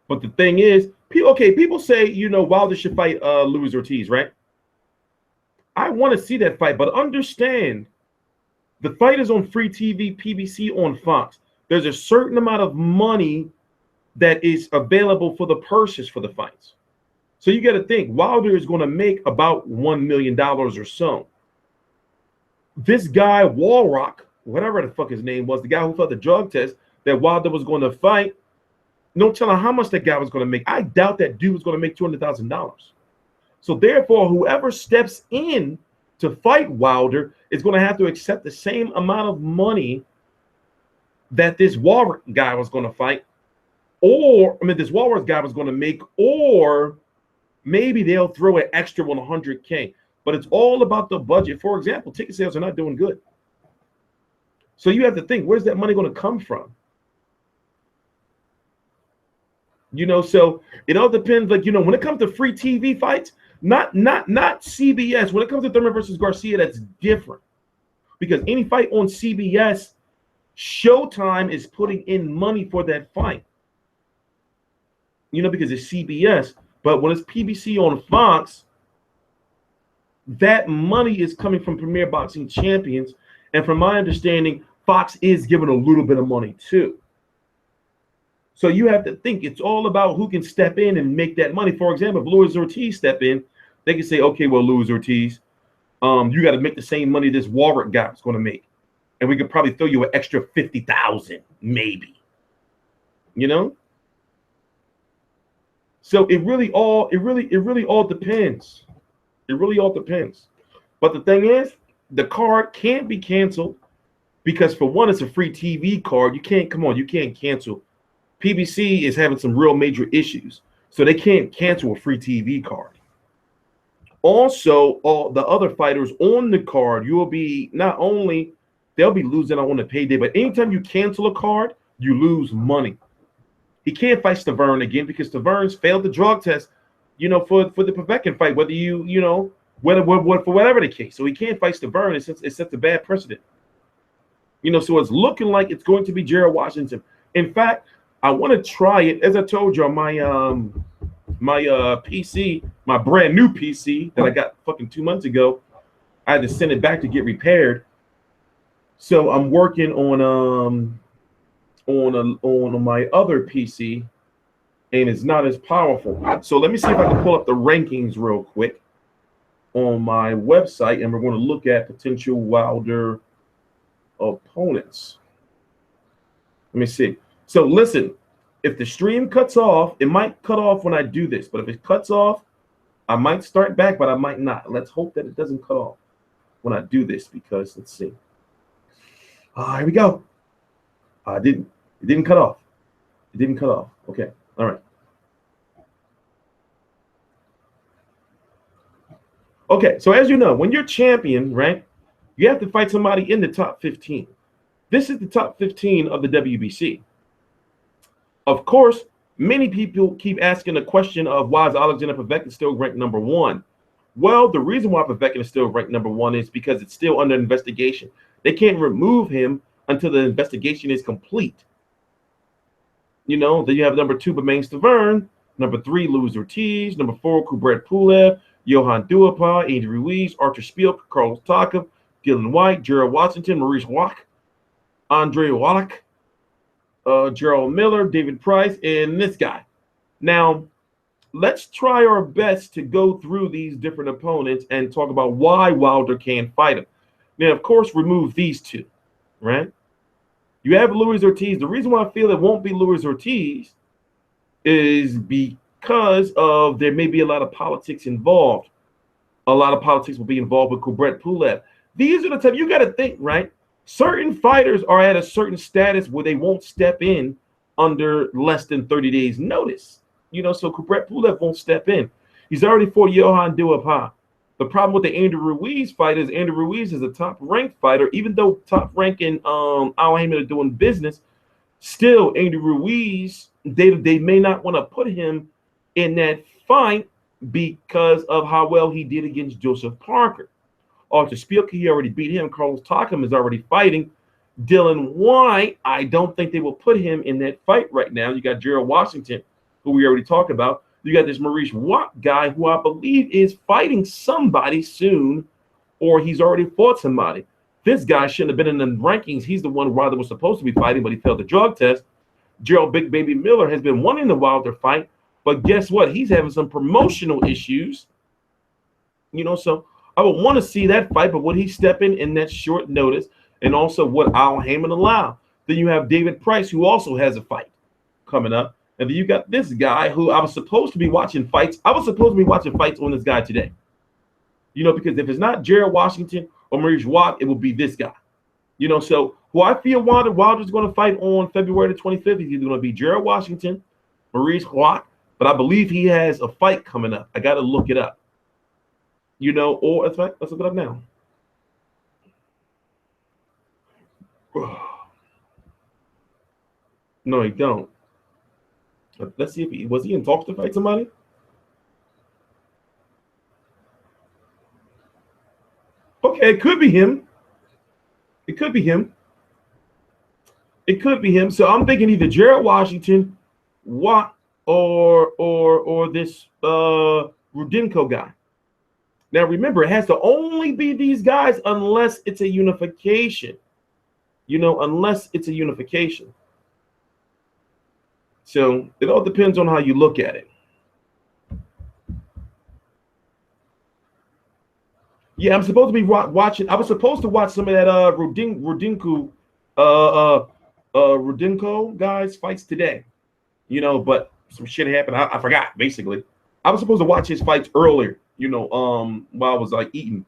But the thing is, people say, you know, Wilder should fight Luis Ortiz, right? I want to see that fight, but understand the fight is on free TV, PBC on Fox. There's a certain amount of money that is available for the purses for the fights. So you got to think Wilder is going to make about $1 million or so. This guy, Walrock, whatever the fuck his name was, the guy who fought the drug test that Wilder was going to fight, no telling how much that guy was going to make. I doubt that dude was going to make $200,000. So therefore, whoever steps in to fight Wilder is going to have to accept the same amount of money that this Walrock guy was going to fight, or this Walrock guy was going to make, or maybe they'll throw an extra $100K. But it's all about the budget. For example, ticket sales are not doing good. So you have to think, where's that money going to come from? You know, so it all depends. Like, you know, when it comes to free TV fights, not CBS. When it comes to Thurman versus Garcia, that's different. Because any fight on CBS, Showtime is putting in money for that fight. You know, because it's CBS. But when it's PBC on Fox, that money is coming from Premier Boxing Champions. And from my understanding, Fox is giving a little bit of money too. So you have to think it's all about who can step in and make that money. For example, if Luis Ortiz step in, they can say, okay, well, Luis Ortiz, you got to make the same money this Walrock guy is going to make. And we could probably throw you an extra 50,000, maybe. You know? So it really all depends. It really all depends. But the thing is, the card can't be canceled because, for one, it's a free TV card. You can't cancel. PBC is having some real major issues, so they can't cancel a free TV card. Also, all the other fighters on the card, you will be not only they'll be losing on the payday, but anytime you cancel a card, you lose money. He can't fight Thurman again because Thurman's failed the drug test, for the Povetkin fight, whether for whatever the case. So he can't fight Thurman. It sets a bad precedent. So it's looking like it's going to be Gerald Washington. In fact, I want to try it. As I told you on my PC, my brand new PC that I got fucking 2 months ago, I had to send it back to get repaired. So I'm working on my other PC, and it's not as powerful. So let me see if I can pull up the rankings real quick on my website, and we're going to look at potential Wilder opponents. Let me see. So listen, if the stream cuts off, it might cut off when I do this, but if it cuts off, I might start back, but I might not. Let's hope that it doesn't cut off when I do this, because let's see. Here we go. It didn't cut off. It didn't cut off. Okay. All right. Okay. So as you know, when you're champion, right, you have to fight somebody in the top 15. This is the top 15 of the WBC. Of course, many people keep asking the question of why is Alexander Povetkin still ranked number 1? Well, the reason why Povetkin is still ranked number 1 is because it's still under investigation. They can't remove him until the investigation is complete. Then you have number 2, Bemain Stavern, number 3, Luis Ortiz, number 4, Kubrat Pulev, Johan Duhaupas, Andy Ruiz, Artur Spielk, Carlos Takam, Dylan White, Gerald Washington, Maurice Wack, Andre Wallach, Gerald Miller, David Price, and this guy. Now, let's try our best to go through these different opponents and talk about why Wilder can't fight him. Now, of course, remove these two, right? You have Luis Ortiz. The reason why I feel it won't be Luis Ortiz is because of there may be a lot of politics involved. A lot of politics will be involved with Kubrat Pulev. These are the type, you got to think, right? Certain fighters are at a certain status where they won't step in under less than 30 days notice. So Kubrat Pulev won't step in. He's already fought Johan Duhaupas. The problem with the Andrew Ruiz fight is Andrew Ruiz is a top-ranked fighter. Even though top-rank and Al Haymon are doing business, still Andrew Ruiz, they may not want to put him in that fight because of how well he did against Joseph Parker. Artur Spielk, he already beat him. Carlos Takam is already fighting. Dylan White, I don't think they will put him in that fight right now. You got Gerald Washington, who we already talked about. You got this Maurice Watt guy who I believe is fighting somebody soon, or he's already fought somebody. This guy shouldn't have been in the rankings. He's the one Wilder was supposed to be fighting, but he failed the drug test. Gerald Big Baby Miller has been wanting the Wilder fight, but guess what? He's having some promotional issues. So I would want to see that fight, but would he step in that short notice? And also what Al Haymon allow? Then you have David Price, who also has a fight coming up. And then you got this guy who I was supposed to be watching fights. I was supposed to be watching fights on this guy today. Because if it's not Gerald Washington or Maurice Watt, it will be this guy. So who I feel Wilder's going to fight on February the 25th is either going to be Gerald Washington, Maurice Watt, but I believe he has a fight coming up. I got to look it up. Or in fact, let's look it up now. No, he don't. Let's see if was he in talks to fight somebody? Okay, it could be him. It could be him. It could be him. So I'm thinking either Gerald Washington, Watt, or this Rudenko guy. Now remember, it has to only be these guys unless it's a unification. Unless it's a unification. So it all depends on how you look at it. Yeah, I'm supposed to be watching. I was supposed to watch some of that Rudenko guys fights today. But some shit happened. I forgot, basically. I was supposed to watch his fights earlier, while I was eating.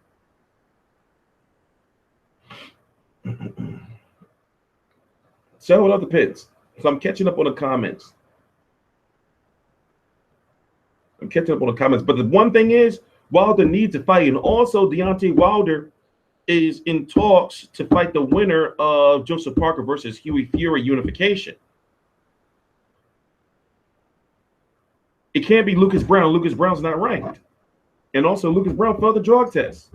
So it all depends. So I'm catching up on the comments. But the one thing is, Wilder needs to fight, and also Deontay Wilder is in talks to fight the winner of Joseph Parker versus Huey Fury unification. It can't be Lucas Brown. Lucas Brown's not ranked. And also, Lucas Brown failed the drug test.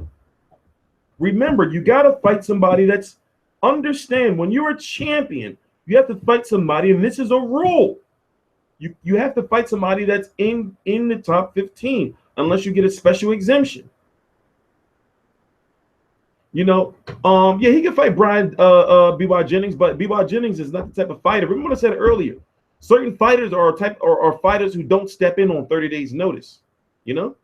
Remember, you got to fight somebody that's understand when you're a champion, you have to fight somebody, and this is a rule. You have to fight somebody that's in the top 15 unless you get a special exemption. You know, yeah, he can fight Brian B.Y. Jennings, but B.Y. Jennings is not the type of fighter. Remember what I said earlier. Certain fighters are fighters who don't step in on 30 days notice. You know?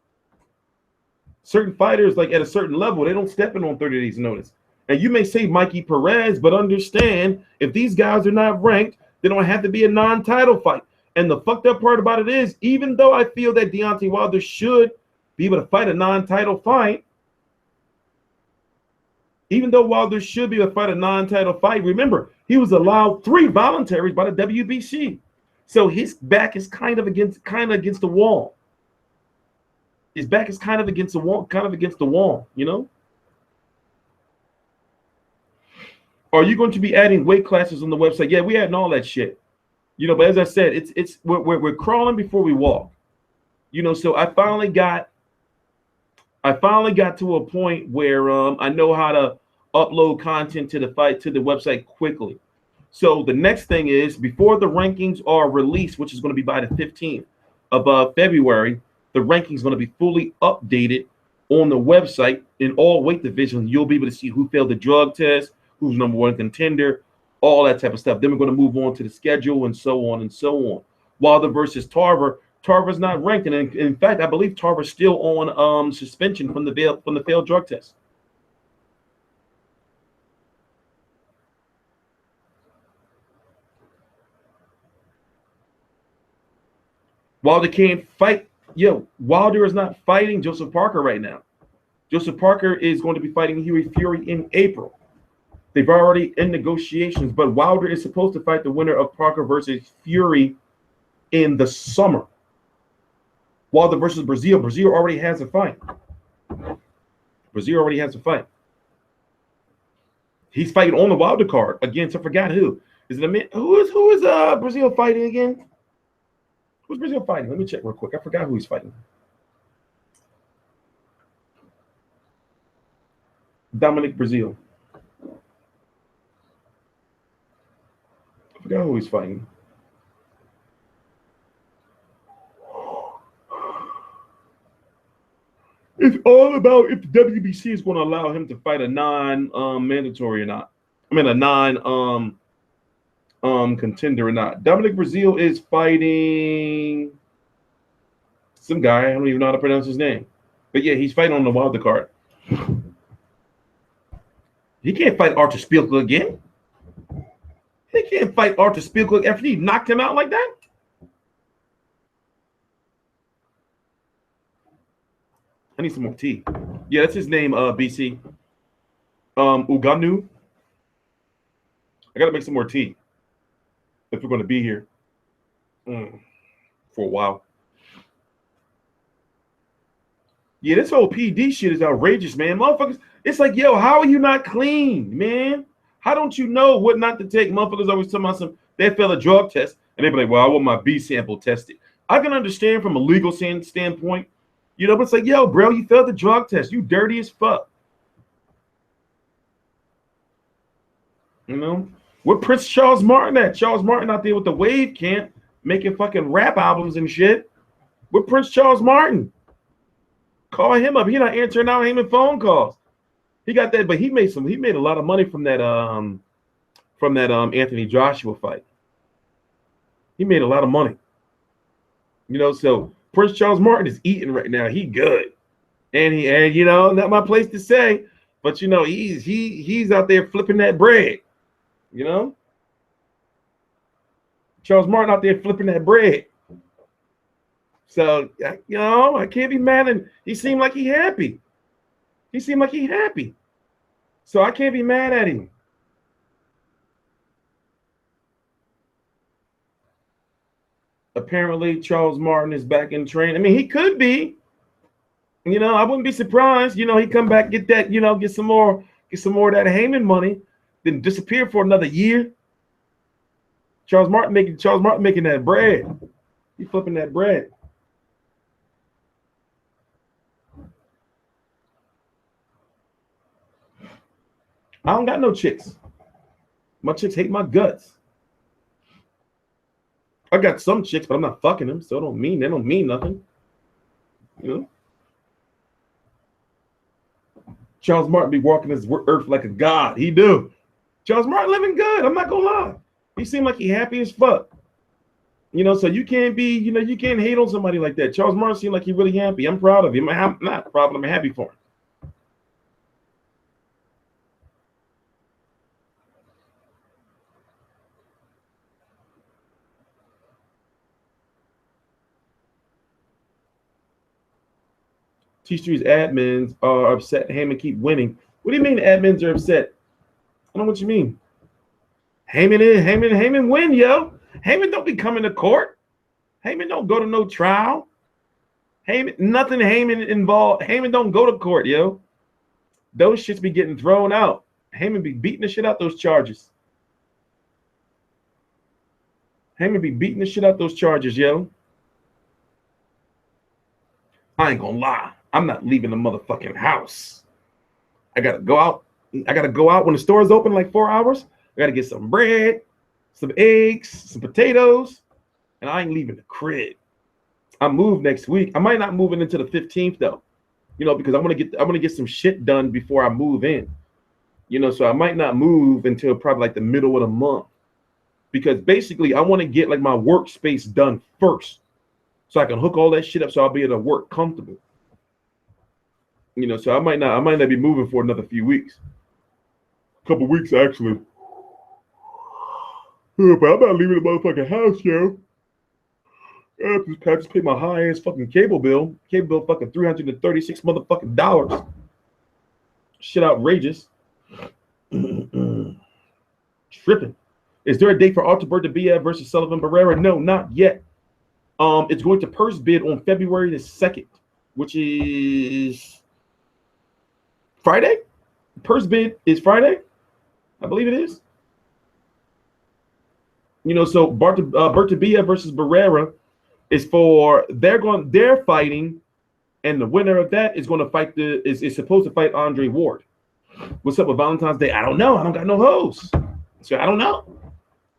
Certain fighters, like at a certain level, they don't step in on 30 days notice. And you may say Mikey Perez, but understand if these guys are not ranked, they don't have to be a non-title fight. And the fucked up part about it is, even though I feel that Deontay Wilder should be able to fight a non-title fight, even though Wilder should be able to fight a non-title fight, remember, he was allowed 3 voluntaries by the WBC. So his back is kind of against the wall. His back is kind of against the wall, you know? Are you going to be adding weight classes on the website? Yeah, we adding all that shit. You know, but as I said, we're crawling before we walk. You know, so I finally got to a point where I know how to upload content to the website quickly. So the next thing is, before the rankings are released, which is going to be by the 15th of February, the rankings is going to be fully updated on the website in all weight divisions. You'll be able to see who failed the drug test, who's number 1 contender, all that type of stuff. Then we're going to move on to the schedule and so on and so on. Wilder versus Tarver. Tarver's not ranked, and in fact, I believe Tarver's still on suspension from the failed drug test. Wilder can't fight. Yo, Wilder is not fighting Joseph Parker right now. Joseph Parker is going to be fighting Huey Fury in April. They've already in negotiations, but Wilder is supposed to fight the winner of Parker versus Fury in the summer. Wilder versus Brazil. Brazil already has a fight. He's fighting on the Wilder card against, I forgot who. Is it a man? Who is Brazil fighting again? Who's Brazil fighting? Let me check real quick. I forgot who he's fighting. Dominic Brazil. I forgot who he's fighting. It's all about if the WBC is going to allow him to fight a non-mandatory or not. I mean, a non-contender or not. Dominic Brazil is fighting some guy. I don't even know how to pronounce his name. But yeah, he's fighting on the Wilder card. He can't fight Artur Szpilka again. He can't fight Artur Szpilka after he knocked him out like that. I need some more tea. Yeah, that's his name, BC. Uganu. I got to make some more tea if we're going to be here for a while. Yeah, this whole PD shit is outrageous, man. Motherfuckers, it's like, yo, how are you not clean, man? How don't you know what not to take? Motherfuckers always tell me they fail a drug test, and they be like, well, I want my B sample tested. I can understand from a legal standpoint, you know, but it's like, yo, bro, you failed the drug test. You dirty as fuck. You know? What Prince Charles Martin at? Charles Martin out there with the Wave Camp making fucking rap albums and shit. What Prince Charles Martin? Call him up. He not answering out Haymon phone calls. He got that, but he made a lot of money from that Anthony Joshua fight. He made a lot of money. You know, so Prince Charles Martin is eating right now. He good. And you know, not my place to say, but you know, he's out there flipping that bread. You know? Charles Martin out there flipping that bread. So, you know, I can't be mad. And he seemed like he happy. So I can't be mad at him. Apparently, Charles Martin is back in training. I mean, he could be. You know, I wouldn't be surprised. You know, he come back, get that, you know, get some more of that Haymon money, then disappear for another year. Charles Martin making that bread. He flipping that bread. I don't got no chicks. My chicks hate my guts. I got some chicks, but I'm not fucking them, so they don't mean nothing. You know? Charles Martin be walking this earth like a god. He do. Charles Martin living good. I'm not gonna lie. He seemed like he happy as fuck. You know, so you can't be, you know, you can't hate on somebody like that. Charles Martin seemed like he really happy. I'm proud of him. I'm not proud, I'm happy for him. TstreeT's admins are upset Haymon keep winning. What do you mean admins are upset? I don't know what you mean. Haymon win, yo. Haymon don't be coming to court. Haymon don't go to no trial. Nothing Haymon involved. Haymon don't go to court, yo. Those shits be getting thrown out. Haymon be beating the shit out those charges. Haymon be beating the shit out those charges, yo. I ain't gonna lie. I'm not leaving the motherfucking house. I gotta go out. When the store is open like 4 hours. I gotta get some bread, some eggs, some potatoes, and I ain't leaving the crib. I move next week. I might not move into the 15th though, you know, because I'm gonna get some shit done before I move in. You know, so I might not move until probably like the middle of the month, because basically I want to get like my workspace done first, so I can hook all that shit up, so I'll be able to work comfortable. You know, so I might not be moving for another few weeks, couple weeks actually. But I'm not leaving the motherfucking house, yo. I just pay my high ass fucking cable bill. Cable bill fucking $336 motherfucking dollars. Shit outrageous. Tripping. Is there a date for Alter Berta versus Sullivan Barrera? No, not yet. It's going to purse bid on February the 2nd, which is Friday. Purse bid is Friday, I believe it is. You know, so Berta versus Barrera is for they're fighting, and the winner of that is going to fight is supposed to fight Andre Ward. What's up with Valentine's Day? I don't know. I don't got no hoes, so I don't know.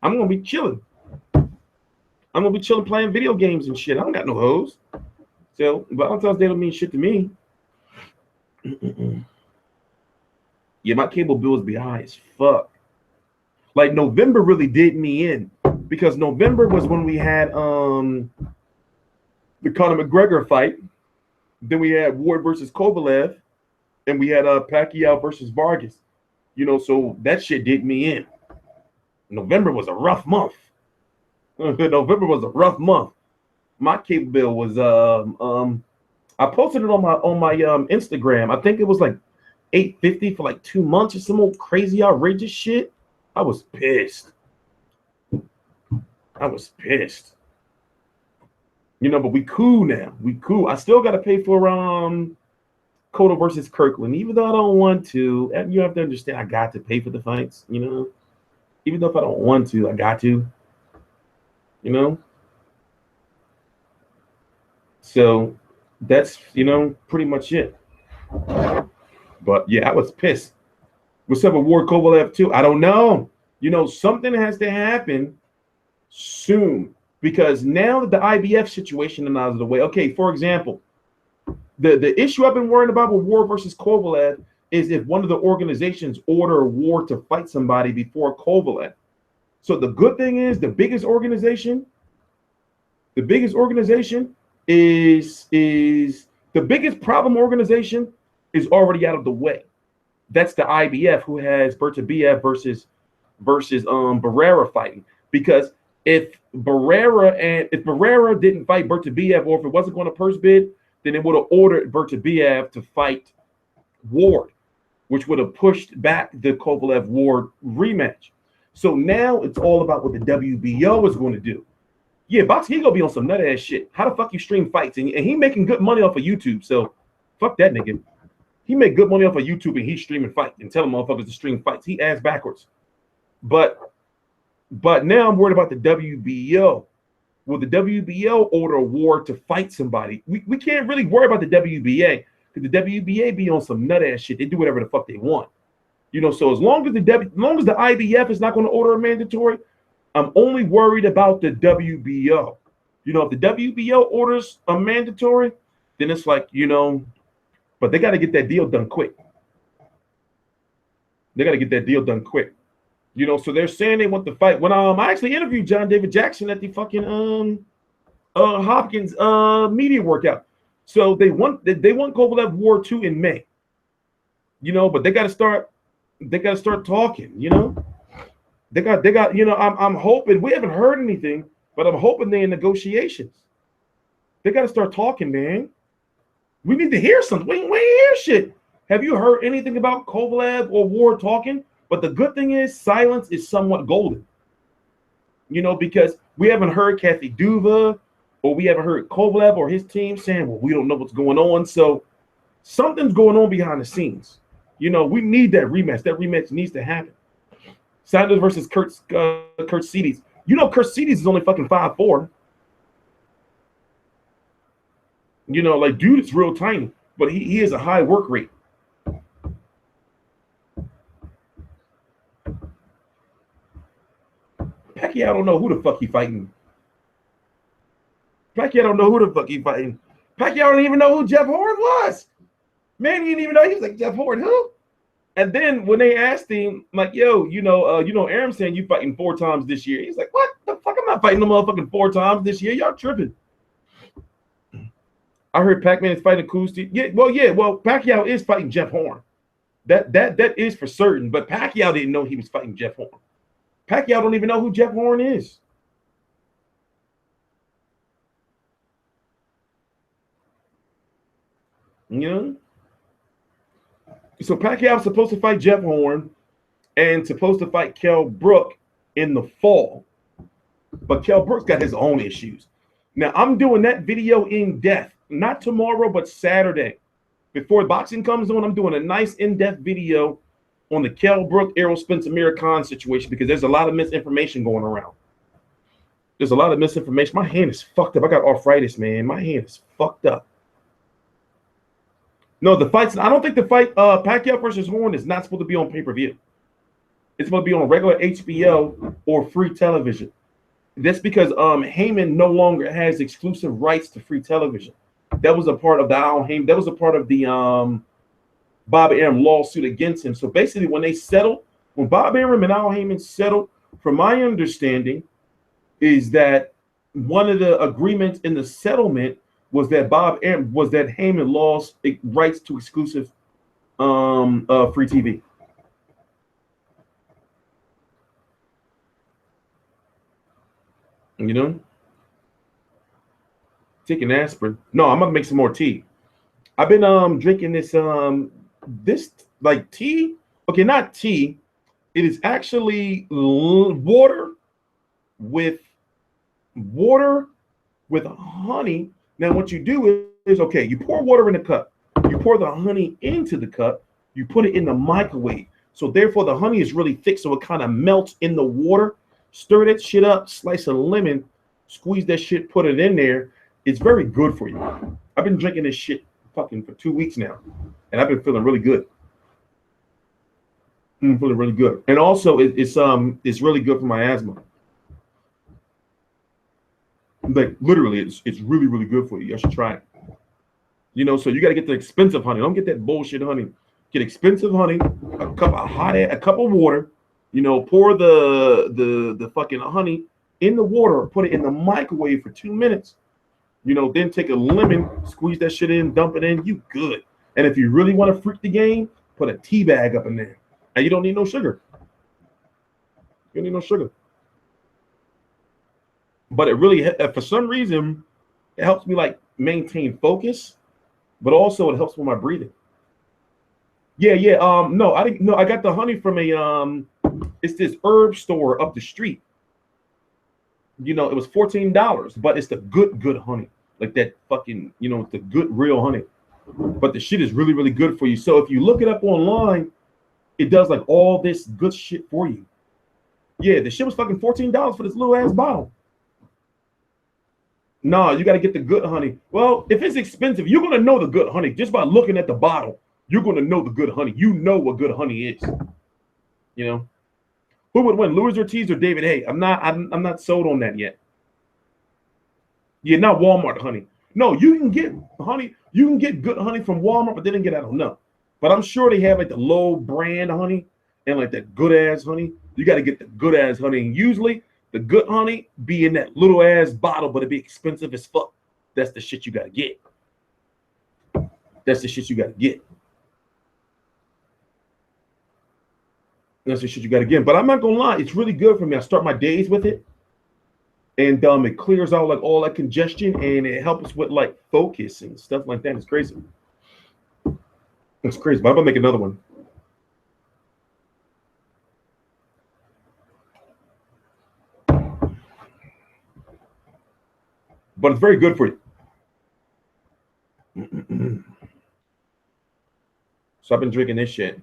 I'm gonna be chilling. I'm gonna be chilling playing video games and shit. I don't got no hoes, so Valentine's Day don't mean shit to me. Yeah, my cable bills be high as fuck. Like November really did me in, because November was when we had the Conor McGregor fight. Then we had Ward versus Kovalev, and we had Pacquiao versus Vargas. You know, so that shit did me in. November was a rough month. November was a rough month. My cable bill was I posted it on my Instagram. I think it was like $850 for like 2 months or some old crazy outrageous shit. I was pissed. You know, but we cool now. We cool. I still gotta pay for Cotto versus Kirkland, even though I don't want to. And you have to understand, I got to pay for the fights. You know, even though if I don't want to, I got to. You know, so that's, you know, pretty much it. But yeah, I was pissed. What's up with Ward Kovalev too? I don't know. You know, something has to happen soon, because now that the IBF situation is out of the way. Okay, for example, the issue I've been worrying about with Ward versus Kovalev is if one of the organizations order Ward to fight somebody before Kovalev. So the good thing is the biggest organization is the biggest problem organization is already out of the way. That's the IBF, who has Bertabiev versus Barrera fighting. Because if Barrera didn't fight Bertabiev, or if it wasn't going to purse bid, then it would have ordered Bertabiev to fight Ward, which would have pushed back the Kovalev Ward rematch. So now it's all about what the WBO is going to do. Yeah, boxing, he gonna be on some nut ass shit. How the fuck you stream fights? And he making good money off of YouTube. So Fuck that nigga. He make good money off of YouTube and he's streaming fights and telling motherfuckers to stream fights. He ass backwards. But now I'm worried about the WBO. Will the WBO order a war to fight somebody? We can't really worry about the WBA because the WBA be on some nut ass shit. They do whatever the fuck they want. You know, so as long as the IBF is not going to order a mandatory, I'm only worried about the WBO. You know, if the WBO orders a mandatory, then it's like, you know, but they got to get that deal done quick. They got to get that deal done quick. You know, so they're saying they want to fight. When I actually interviewed John David Jackson at the fucking Hopkins media workout. So they want Kovalev War 2 in May. You know, but they got to start talking, you know. They got, you know, I'm hoping, we haven't heard anything, but I'm hoping they're in negotiations. They got to start talking, man. We need to hear something. We ain't hear shit. Have you heard anything about Kovalev or Ward talking? But the good thing is silence is somewhat golden. You know, because we haven't heard Kathy Duva or we haven't heard Kovalev or his team saying, well, we don't know what's going on. So something's going on behind the scenes. You know, we need that rematch. That rematch needs to happen. Sanders versus Kurt Cedes. You know, Kurt Cedes is only fucking 5'4". You know, like, dude, it's real tiny, but he has a high work rate. Pacquiao don't know who the fuck he fighting. Pacquiao don't even know who Jeff Horn was. Man, he didn't even know. He was like, Jeff Horn, who? And then when they asked him, like, yo, you know, Aaron saying you fighting 4 times this year. He's like, what the fuck? I'm not fighting no motherfucking 4 times this year. Y'all tripping. I heard Pac-Man is fighting Kusti. Yeah, well, Pacquiao is fighting Jeff Horn. That is for certain. But Pacquiao didn't know he was fighting Jeff Horn. Pacquiao don't even know who Jeff Horn is. You know? So Pacquiao's supposed to fight Jeff Horn and supposed to fight Kell Brook in the fall. But Kell Brook's got his own issues. Now, I'm doing that video in depth. Not tomorrow, but Saturday. Before boxing comes on, I'm doing a nice in-depth video on the Kell Brook, Errol Spence, Amir Khan situation because there's a lot of misinformation going around. There's a lot of misinformation. My hand is fucked up. I got arthritis, man. My hand is fucked up. No, the fights. I don't think the fight Pacquiao versus Horn is not supposed to be on pay-per-view. It's supposed to be on regular HBO or free television. That's because Haymon no longer has exclusive rights to free television. That was a part of the Al Haymon. That was a part of the Bob Arum lawsuit against him. So basically, when they settled, when Bob Arum and Al Haymon settled, from my understanding, is that one of the agreements in the settlement was that Haymon lost rights to exclusive free TV. You know, taking aspirin. No, I'm gonna make some more tea. I've been drinking this like tea. Okay, not tea. It is actually water with honey. Now, what you do is okay. You pour water in a cup. You pour the honey into the cup. You put it in the microwave. So therefore, the honey is really thick, so it kind of melts in the water. Stir that shit up. Slice a lemon. Squeeze that shit. Put it in there. It's very good for you. I've been drinking this shit fucking for 2 weeks now, and I've been feeling really good. I'm feeling really good, and also it's really good for my asthma. Like literally, it's really really good for you. I should try it. You know, so you got to get the expensive honey. Don't get that bullshit honey. Get expensive honey, a cup of water. You know, pour the fucking honey in the water. Put it in the microwave for 2 minutes. You know, then take a lemon, squeeze that shit in, dump it in. You good. And if you really want to freak the game, put a tea bag up in there. And you don't need no sugar. You don't need no sugar. But it really, for some reason, it helps me like maintain focus, but also it helps with my breathing. Yeah. No, I didn't. No, I got the honey from it's this herb store up the street. You know, it was $14, but it's the good honey, like that fucking, you know, the good real honey. but the shit is really, really good for you. So if you look it up online, it does like all this good shit for you. Yeah, the shit was fucking $14 for this little ass bottle. No, you got to get the good honey. Well, if it's expensive, you're going to know the good honey just by looking at the bottle. You're going to know the good honey. You know what good honey is. You know, who would win, Luis Ortiz or David Hay? I'm not sold on that yet. Yeah, not Walmart honey. No, you can get honey. You can get good honey from Walmart, but they didn't get, I don't know. But I'm sure they have like the low brand honey and like that good ass honey. You got to get the good ass honey. And usually the good honey be in that little ass bottle, but it be expensive as fuck. That's the shit you got to get. That's the shit you got to get. That's the shit you got to get. But I'm not going to lie. It's really good for me. I start my days with it. And it clears out like all that congestion, and it helps with like focus and stuff like that. It's crazy. It's crazy. But I'm gonna make another one. But it's very good for you. So I've been drinking this shit.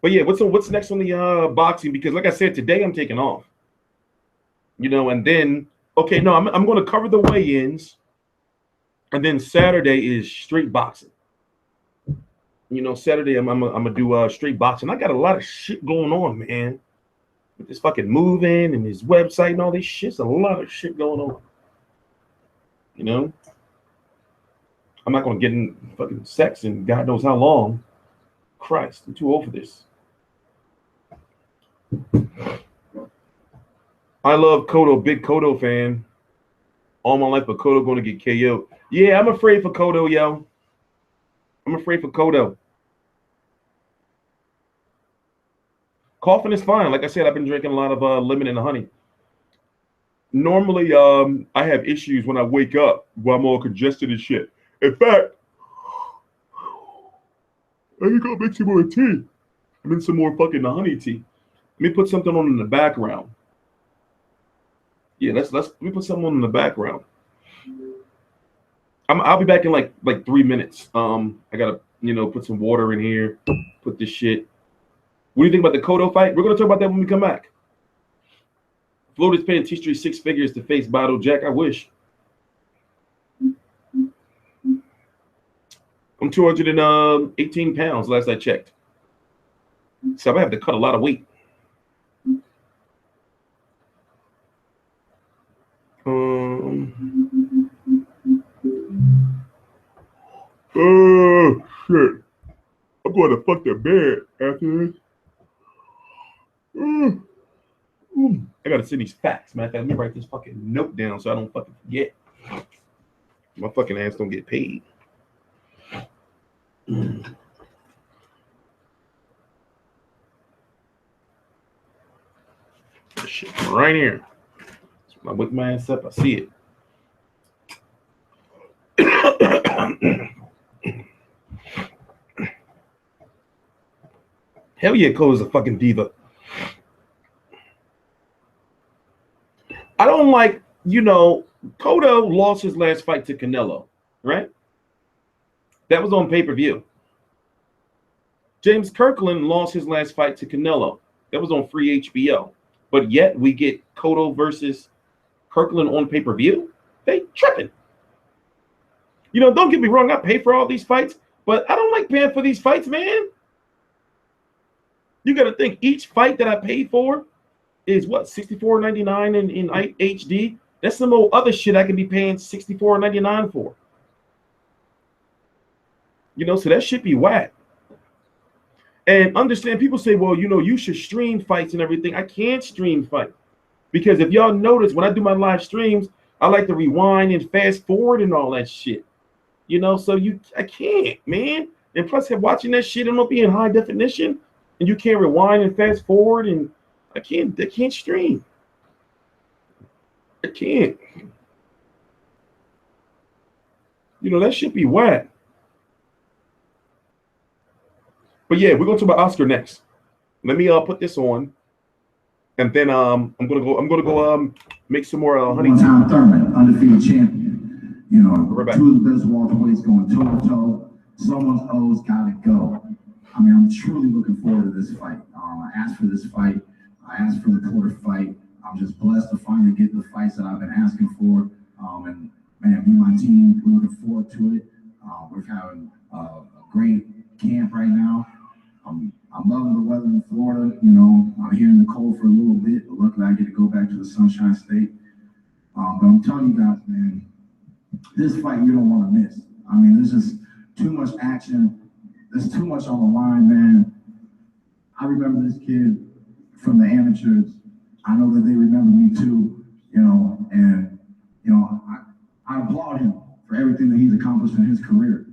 But yeah, what's next on the boxing? Because like I said, today I'm taking off. You know, and then okay, no, I'm going to cover the weigh-ins, and then Saturday is straight boxing. You know, Saturday I'm gonna do straight boxing. I got a lot of shit going on, man. With this fucking moving and his website and all this shit. It's a lot of shit going on. You know, I'm not gonna get in fucking sex in God knows how long. Christ, I'm too old for this. I love Cotto, big Cotto fan. All my life, but Cotto going to get KO'd. Yeah, I'm afraid for Cotto, yo. I'm afraid for Cotto. Coughing is fine. Like I said, I've been drinking a lot of lemon and honey. Normally, I have issues when I wake up while I'm all congested and shit. In fact, I think I'll make some more tea. I'm in some more fucking honey tea. Let me put something on in the background. Yeah, let me put something on in the background. I'll be back in like 3 minutes. I gotta put some water in here. Put this shit. What do you think about the Cotto fight? We're gonna talk about that when we come back. Floyd is paying TstreeT 6 figures to face Battle Jack. I wish. I'm 218 pounds last I checked. So I have to cut a lot of weight. Oh shit! I'm going to fuck the bed after this. I gotta send these facts, man. Let me write this fucking note down so I don't fucking forget. My fucking ass don't get paid. Shit, right here. I wake my ass up, I see it. Hell yeah, Cole's a fucking diva. I don't like, Cotto lost his last fight to Canelo, right? That was on pay-per-view. James Kirkland lost his last fight to Canelo. That was on free HBO. But yet we get Cotto versus Kirkland on pay-per-view? They tripping. Don't get me wrong, I pay for all these fights, but I don't like paying for these fights, man. You got to think each fight that I paid for is what, $64.99 in HD? That's some old other shit I can be paying $64.99 for. So that should be whack. And understand, people say, well, you should stream fights and everything. I can't stream fight because if y'all notice, when I do my live streams, I like to rewind and fast forward and all that shit. So I can't, man. And plus, watching that shit, it'll be in high definition, and you can't rewind and fast forward, and I can't stream. I can't. That should be whack. But yeah, we're going to talk about Oscar next. Let me put this on, and then I'm gonna go make some more honey. One-time Thurman, undefeated champion. Right, two of the best welterweights going toe to toe. Someone's O's gotta go. I mean, I'm truly looking forward to this fight. I asked for this fight. I asked for the Porter fight. I'm just blessed to finally get the fights that I've been asking for. And man, me and my team, we're looking forward to it. We're having a great camp right now. I'm loving the weather in Florida. You know, I'm here in the cold for a little bit, but luckily I get to go back to the Sunshine State. But I'm telling you guys, man, this fight you don't want to miss. I mean, there's just too much action. There's too much on the line, man. I remember this kid from the amateurs. I know that they remember me too, you know, and, you know, I applaud him for everything that he's accomplished in his career.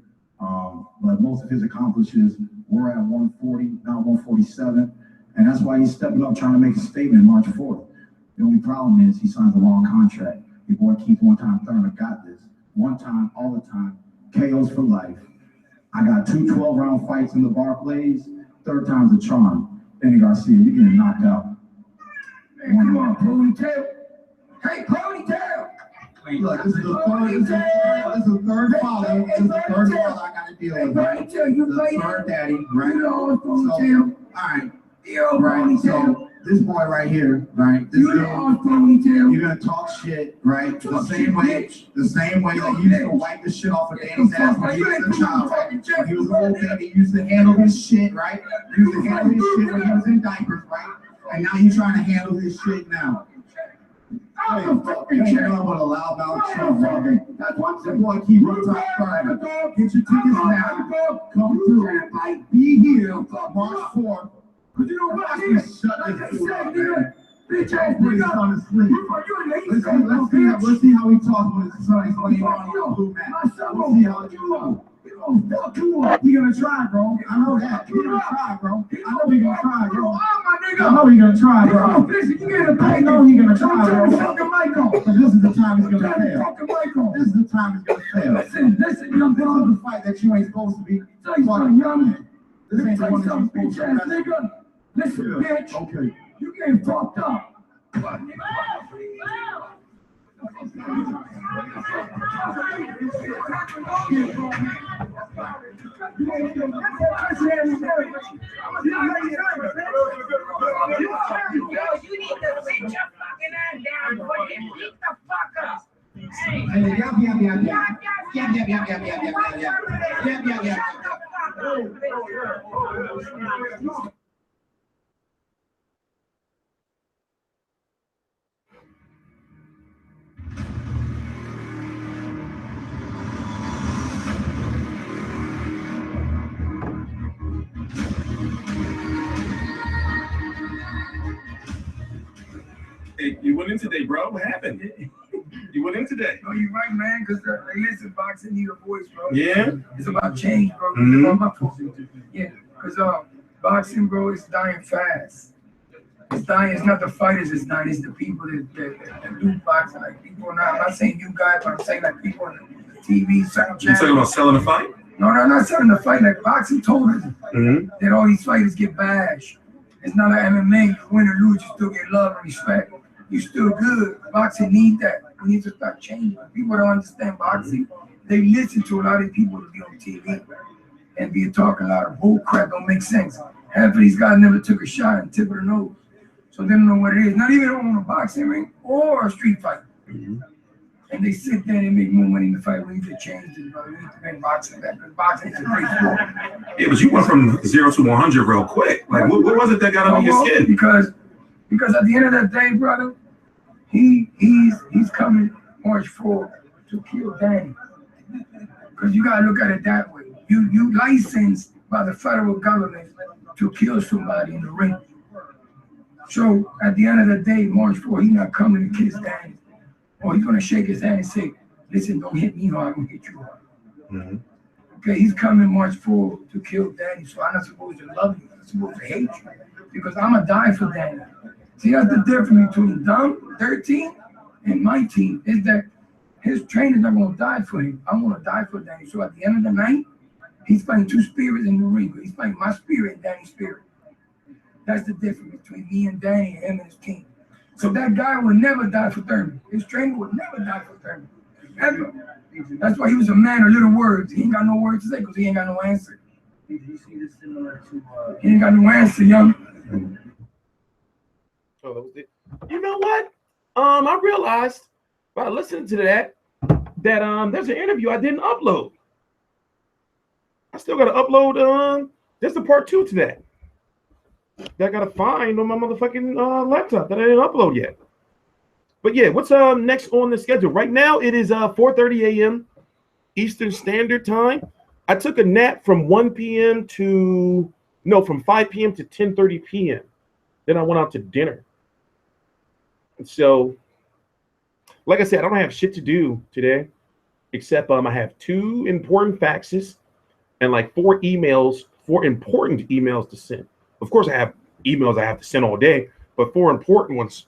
But most of his accomplishments were at 140, not 147. And that's why he's stepping up trying to make a statement March 4th. The only problem is he signs a long contract. Your boy Keith one-time Thurman got this. One time, all the time, KOs for life. I got 2 12-round fights in the Barclays. Third time's a charm. Benny Garcia, you're getting knocked out. Hey, come on, ponytail. Hey, ponytail. Look, this is the third father. This is the third father I got to deal with, right? The third daddy, right? So, all right. Right, so this boy right here, right? This dude, you're gonna talk shit, right? The same way that you used to wipe the shit off of Danny's ass when he was a child, right? When he was a little baby, you used to handle his shit, right? You used to handle his shit when he was in diapers, right? And now you're trying to handle his shit now. Hey, you know what a loudmouth shit, brother. That's what the boy keep on top Friday. Get your tickets now. Come through. Be here March 4th. But you know what? Shut this dude up, man. Bitch ass nigga on the sleep. Let's see how he talks when his son's playing on your blue mat. Let's see how he talks. He gonna try, bro. I know that. He gonna try, bro. I know he gonna try, bro. I know he gonna try, bro. Listen, you get a I know he gonna try, bro. But this is the time he's gonna fail. This is the time he's gonna fail. Listen, young bro. This is the fight that you ain't supposed to be. This ain't the one that you're supposed to be. Listen, bitch. Okay. You getting fucked up. Hey, you went in today, bro. What happened? You went in today. No, you're right, man, because they listen, boxing need a voice, bro. Yeah? It's about change, bro. Mm-hmm. It's about my fault. Yeah, because boxing, bro, is dying fast. It's dying. It's not the fighters that's dying. It's the people that do boxing. Like people now. I'm not saying you guys, but I'm saying like people on the TV, certain channels. You talking about selling a fight? No, not selling the fight. Like boxing told us that all these fighters get bashed. It's not like MMA. You win or lose, you still get love and respect. You still good. Boxing need that. We need to start changing. People don't understand boxing. They listen to a lot of people to be on TV and be talking a lot of bull crap. Don't make sense. Half of these guys never took a shot and tip of the nose. So they don't know what it is. Not even on a boxing ring or a street fight. And they sit there and make more money in the fight. We need to change it, bro. We need to make boxing better. Because boxing is a great sport. Yeah, but you went from 0 to 100 real quick. Like, what was it that got under your skin? Because at the end of the day, brother, he's coming March 4th to kill Danny. Because you gotta look at it that way. You licensed by the federal government to kill somebody in the ring. So at the end of the day, March 4th, he's not coming to kiss Danny. Or he's gonna shake his hand and say, listen, don't hit me hard, I'm gonna hit you hard. Okay, he's coming March 4th to kill Danny. So I'm not supposed to love you, I'm supposed to hate you. Because I'm gonna die for Danny. See, that's the difference between them, 13, and my team, is that his trainers are going to die for him. I'm going to die for Danny. So at the end of the night, he's fighting two spirits in the ring. He's fighting my spirit and Danny's spirit. That's the difference between me and Danny and him and his team. So that guy will never die for Thurman. His trainer will never die for Thurman. Ever. That's why he was a man of little words. He ain't got no words to say because he ain't got no answer. Did you see this similar to? He ain't got no answer, young. Oh, that was it. You know what? I realized by listening to that there's an interview I didn't upload. I still got to upload. There's the part 2 to that. That I got to find on my motherfucking laptop that I didn't upload yet. But yeah, what's next on the schedule? Right now it is 4:30 a.m. Eastern Standard Time. I took a nap from 1 p.m. from 5 p.m. to 10:30 p.m. Then I went out to dinner. And so, like I said, I don't have shit to do today, except I have 2 important faxes and like 4 important emails to send. Of course, I have emails I have to send all day, but 4 important ones.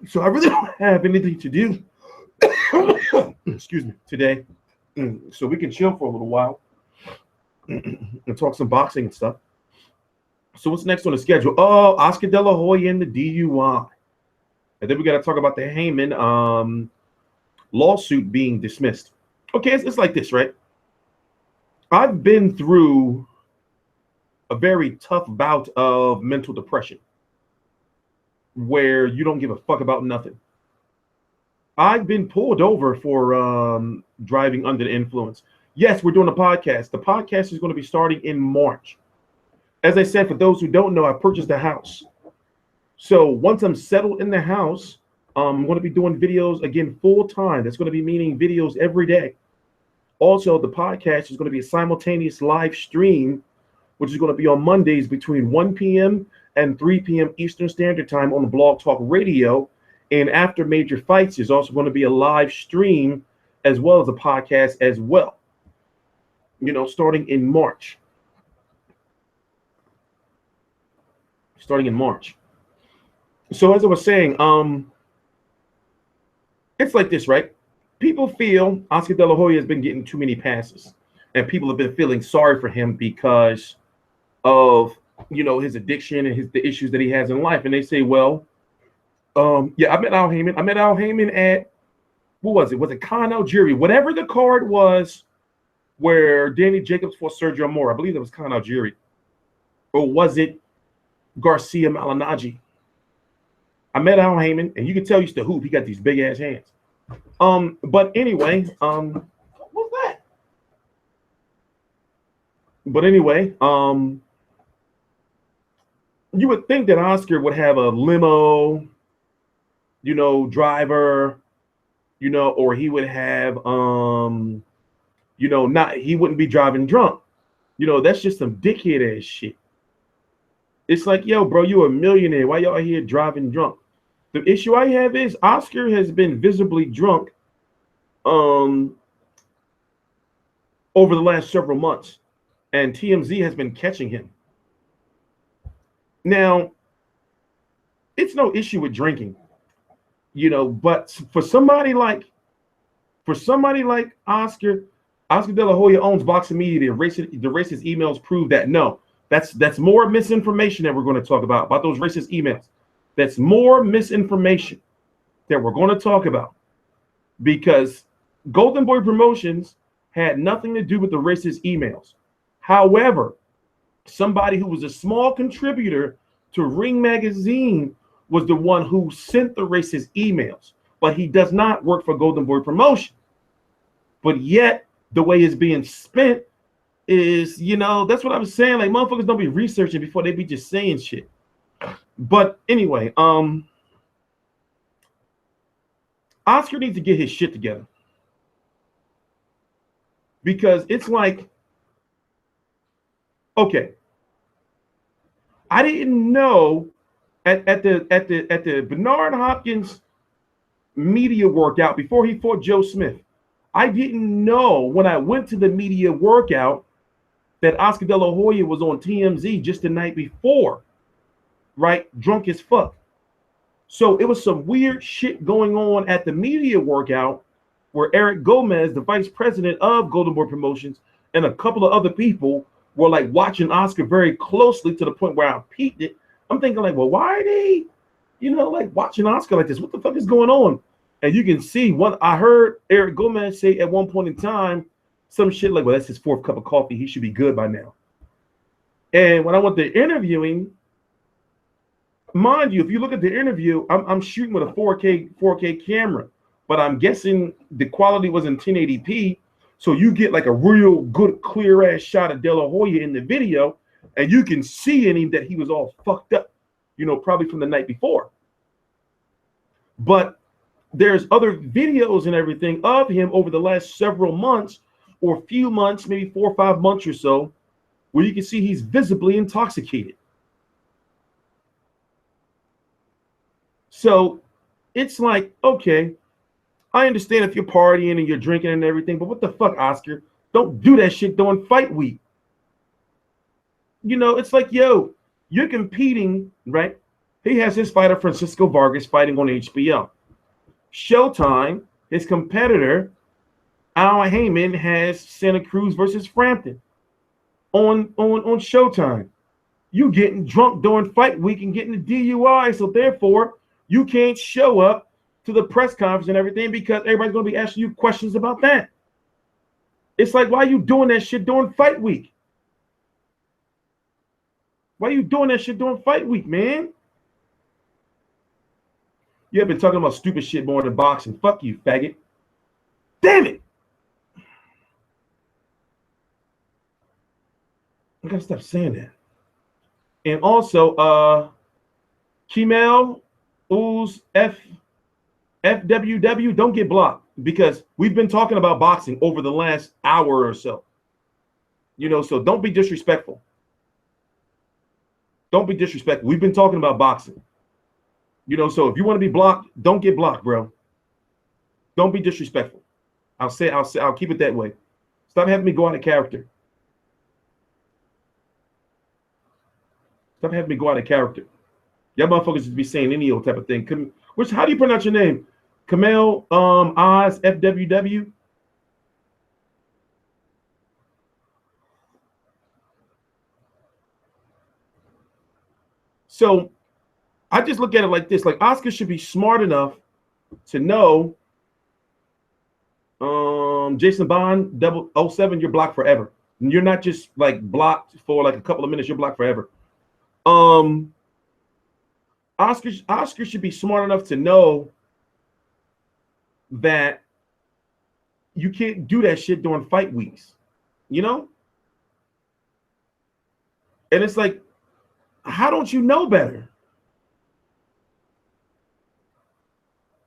So I really don't have anything to do. Excuse me, today. So we can chill for a little while and talk some boxing and stuff. So what's next on the schedule? Oh, Oscar De La Hoya and the DUI. And then we got to talk about the Haymon lawsuit being dismissed. Okay, it's like this, right? I've been through a very tough bout of mental depression where you don't give a fuck about nothing. I've been pulled over for driving under the influence. Yes, we're doing a podcast. The podcast is going to be starting in March. As I said, for those who don't know, I purchased a house. So once I'm settled in the house, I'm going to be doing videos again full time. That's going to be meaning videos every day. Also, the podcast is going to be a simultaneous live stream, which is going to be on Mondays between 1 p.m. and 3 p.m. Eastern Standard Time on the Blog Talk Radio. And after major fights, there's also going to be a live stream as well as a podcast as well, starting in March. So as I was saying, it's like this, right? People feel Oscar De La Hoya has been getting too many passes, and people have been feeling sorry for him because of his addiction and the issues that he has in life. And they say, well, I met Al Haymon. I met Al Haymon at, what was it? Was it Khan Algeria? Whatever the card was where Danny Jacobs fought Sergio Mora. I believe that was Khan Algeria. Or was it Garcia Malinaji? I met Al Haymon, and you can tell he used to hoop. He got these big ass hands. But anyway, what was that? But anyway, you would think that Oscar would have a limo, driver, or he would have, he wouldn't be driving drunk. That's just some dickhead ass shit. It's like, yo, bro, you a millionaire. Why y'all here driving drunk? The issue I have is Oscar has been visibly drunk over the last several months, and TMZ has been catching him. Now, it's no issue with drinking, but for somebody like Oscar De La Hoya owns Boxing Media. The racist emails prove that. No, that's more misinformation that we're going to talk about those racist emails. That's more misinformation that we're going to talk about, because Golden Boy Promotions had nothing to do with the racist emails. However, somebody who was a small contributor to Ring Magazine was the one who sent the racist emails, but he does not work for Golden Boy Promotion. But yet, the way it's being spent is, that's what I was saying. Like, motherfuckers don't be researching before they be just saying shit. But anyway, Oscar needs to get his shit together, because it's like, okay, I didn't know at the Bernard Hopkins media workout before he fought Joe Smith. I didn't know when I went to the media workout that Oscar De La Hoya was on TMZ just the night before, right? Drunk as fuck. So it was some weird shit going on at the media workout where Eric Gomez, the vice president of Golden Boy Promotions, and a couple of other people were like watching Oscar very closely to the point where I peeked it. I'm thinking like, well, why are they, like watching Oscar like this? What the fuck is going on? And you can see I heard Eric Gomez say at one point in time some shit like, well, that's his 4th cup of coffee. He should be good by now. And when I went to interviewing, mind you, if you look at the interview, I'm shooting with a 4K camera, but I'm guessing the quality was in 1080p. So you get like a real good, clear ass shot of De La Hoya in the video. And you can see in him that he was all fucked up, probably from the night before. But there's other videos and everything of him over the last several months or few months, maybe 4 or 5 months or so, where you can see he's visibly intoxicated. So it's like, okay, I understand if you're partying and you're drinking and everything, but what the fuck, Oscar? Don't do that shit during fight week. It's like, yo, you're competing, right? He has his fighter, Francisco Vargas, fighting on HBO. Showtime, his competitor, Al Haymon, has Santa Cruz versus Frampton on Showtime. You getting drunk during fight week and getting the DUI, so therefore you can't show up to the press conference and everything because everybody's going to be asking you questions about that. It's like, why are you doing that shit during fight week? Why are you doing that shit during fight week, man? You have been talking about stupid shit more than boxing. Fuck you, faggot. Damn it. I gotta stop saying that. And also, Kimel, Ooze, FWW, don't get blocked because we've been talking about boxing over the last hour or so. So don't be disrespectful. Don't be disrespectful. We've been talking about boxing. So if you want to be blocked, don't get blocked, bro. Don't be disrespectful. I'll keep it that way. Stop having me go out of character. Stop having me go out of character. Y'all motherfuckers just be saying any old type of thing. How do you pronounce your name? Kamel Oz FWW? So I just look at it like this. Like Oscar should be smart enough to know Jason Bond 007, you're blocked forever. And you're not just like blocked for like a couple of minutes, you're blocked forever. Oscar should be smart enough to know that you can't do that shit during fight weeks, And it's like, how don't you know better?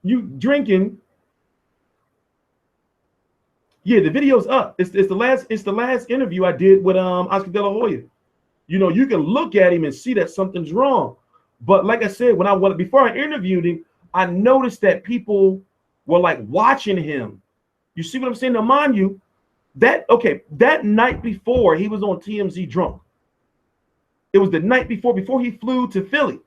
You drinking. Yeah, the video's up. It's the last interview I did with Oscar De La Hoya. You can look at him and see that something's wrong. But like I said, before I interviewed him, I noticed that people were like watching him. You see what I'm saying? Now, mind you, that night before he was on TMZ drunk. It was the night before he flew to Philly.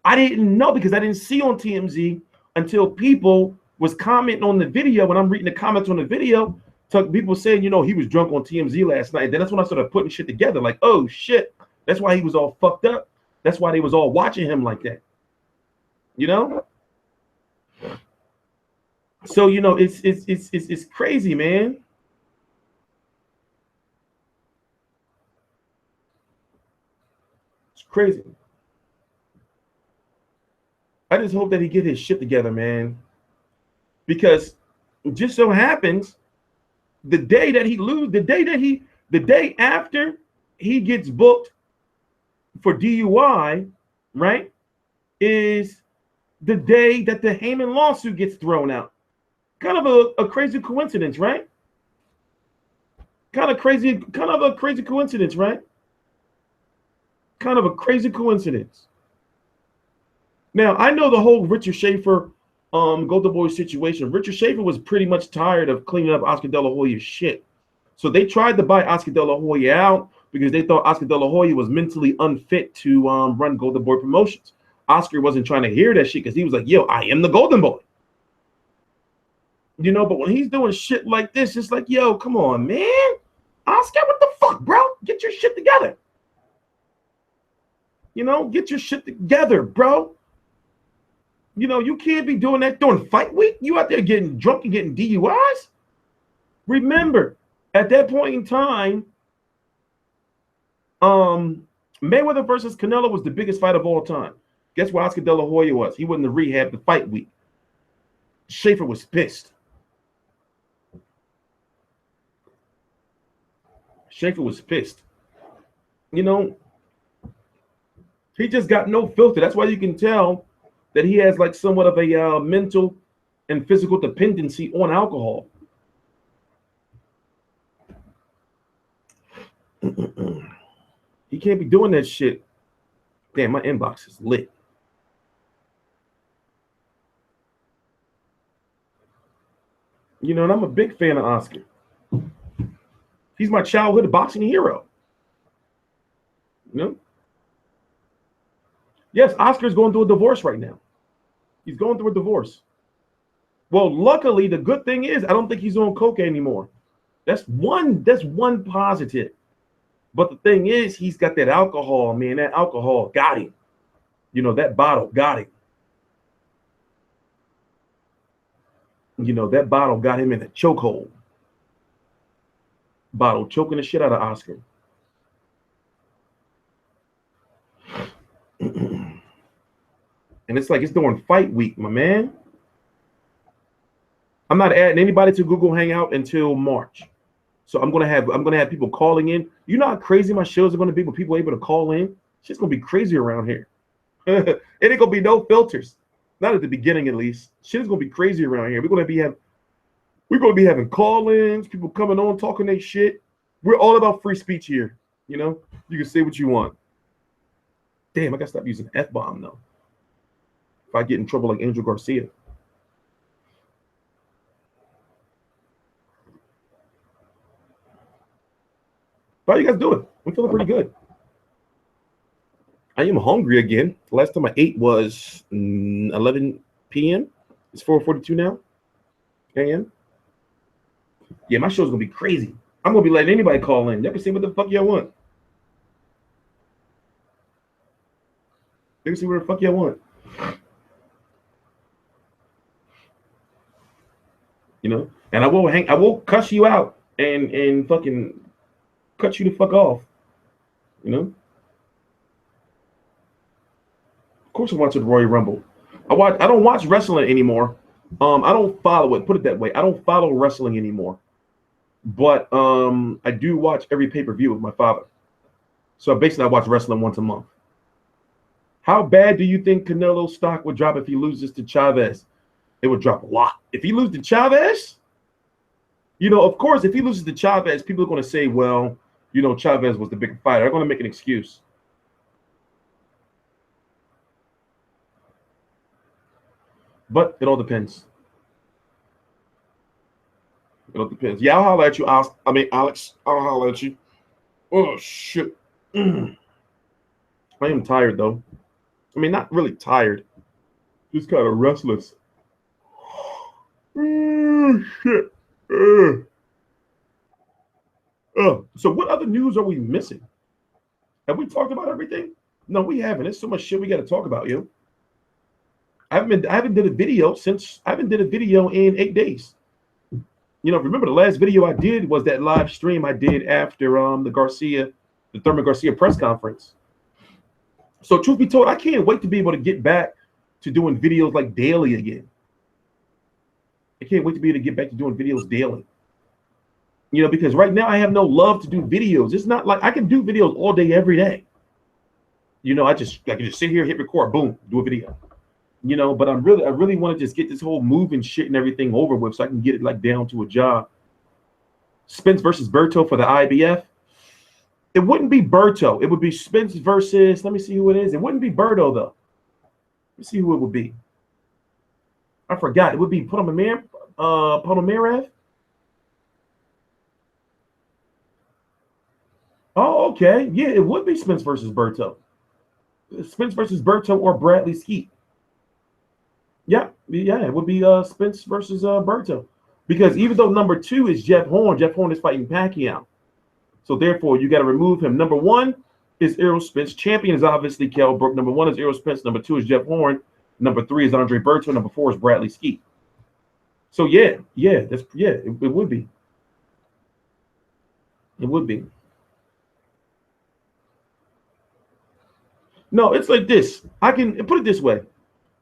I didn't know because I didn't see on TMZ until people was commenting on the video. When I'm reading the comments on the video, people saying, he was drunk on TMZ last night. And then that's when I started putting shit together. Like, oh shit, that's why he was all fucked up. That's why they was all watching him like that. So it's crazy, man. It's crazy. I just hope that he get his shit together, man. Because it just so happens the day after he gets booked for DUI, right, is the day that the Haymon lawsuit gets thrown out. Kind of a crazy coincidence, right? Kind of a crazy coincidence, right? Kind of a crazy coincidence. Now, I know the whole Richard Schaefer Golden Boy situation. Richard Schaefer was pretty much tired of cleaning up Oscar De La Hoya's shit. So they tried to buy Oscar De La Hoya out because they thought Oscar De La Hoya was mentally unfit to run Golden Boy Promotions. Oscar wasn't trying to hear that shit because he was like, yo, I am the Golden Boy. But when he's doing shit like this, it's like, yo, come on, man. Oscar, what the fuck, bro? Get your shit together. Get your shit together, bro. You know, you can't be doing that during fight week. You out there getting drunk and getting DUIs. Remember, at that point in time, Mayweather versus Canelo was the biggest fight of all time. Guess where Oscar De La Hoya was? He went in the rehab the fight week. Schaefer was pissed. Schaefer was pissed. You know, he just got no filter. That's why you can tell that he has like somewhat of a mental and physical dependency on alcohol. He can't be doing that shit. Damn, my inbox is lit. You know, and I'm a big fan of Oscar. He's my childhood boxing hero. You know? Yes, Oscar's going through a divorce right now. He's going through a divorce. Well, luckily, the good thing is I don't think he's on coke anymore. That's one positive. But the thing is, he's got that alcohol, man. That alcohol got him. You know, that bottle got him. You know, that bottle got him in a chokehold. Bottle choking the shit out of Oscar. And it's like it's during fight week, my man. I'm not adding anybody to Google Hangout until March. So I'm gonna have people calling in. You know how crazy my shows are gonna be with people able to call in? Shit's gonna be crazy around here. It ain't gonna be no filters. Not at the beginning, at least. Shit's gonna be crazy around here. We're gonna be having call-ins, people coming on talking their shit. We're all about free speech here. You know, you can say what you want. Damn, I gotta stop using F-bomb though. If I get in trouble like Angel Garcia. How you guys doing? I'm feeling pretty good. I am hungry again. The last time I ate was 11 p.m. It's 4:42 now. a.m. Yeah, my show's gonna be crazy. I'm gonna be letting anybody call in. Y'all can say what the fuck y'all want. You can see what the fuck y'all want. You know, and I will cuss you out and fucking cut you the fuck off. You know. Of course, I watch the Royal Rumble. I don't watch wrestling anymore. I don't follow it. Put it that way. I don't follow wrestling anymore. But I do watch every pay-per-view with my father. So basically, I watch wrestling once a month. How bad do you think Canelo's stock would drop if he loses to Chavez? It would drop a lot. If he loses to Chavez, you know, of course, if he loses to Chavez, people are going to say, well, you know, Chavez was the bigger fighter. They're going to make an excuse. But it all depends. It all depends. Yeah, I'll holler at you, Alex. I'll holler at you. Oh, shit. I am tired, though. I mean, not really tired. Just kind of restless. Shit. So what other news are we missing? Have we talked about everything? No, we haven't. There's so much shit we got to talk about, yo. I haven't did a video in 8 days. You know, remember the last video I did was that live stream I did after the Thurman Garcia press conference. So truth be told, I can't wait to be able to get back to doing videos like daily again. I can't wait to be able to get back to doing videos daily. You know, because right now I have no love to do videos. It's not like I can do videos all day, every day. You know, I can just sit here, hit record, boom, do a video. You know, but I really want to just get this whole moving shit and everything over with so I can get it like down to a job. Spence versus Berto for the IBF. It wouldn't be Berto. It would be Spence versus, let me see who it is. It wouldn't be Berto, though. Let me see who it would be. I forgot. It would be Ponomarev. Oh, okay. Yeah, it would be Spence versus Berto. Spence versus Berto or Bradley Skeet. Yeah, it would be Spence versus Berto. Because even though number 2 is Jeff Horn is fighting Pacquiao. So therefore, you got to remove him. Number 1 is Errol Spence. Champion is obviously Kell Brook. Number 1 is Errol Spence. Number 2 is Jeff Horn. Number 3 is Andre Berto. Number 4 is Bradley Skeet. So yeah, it would be. It would be. No, it's like this. I can put it this way.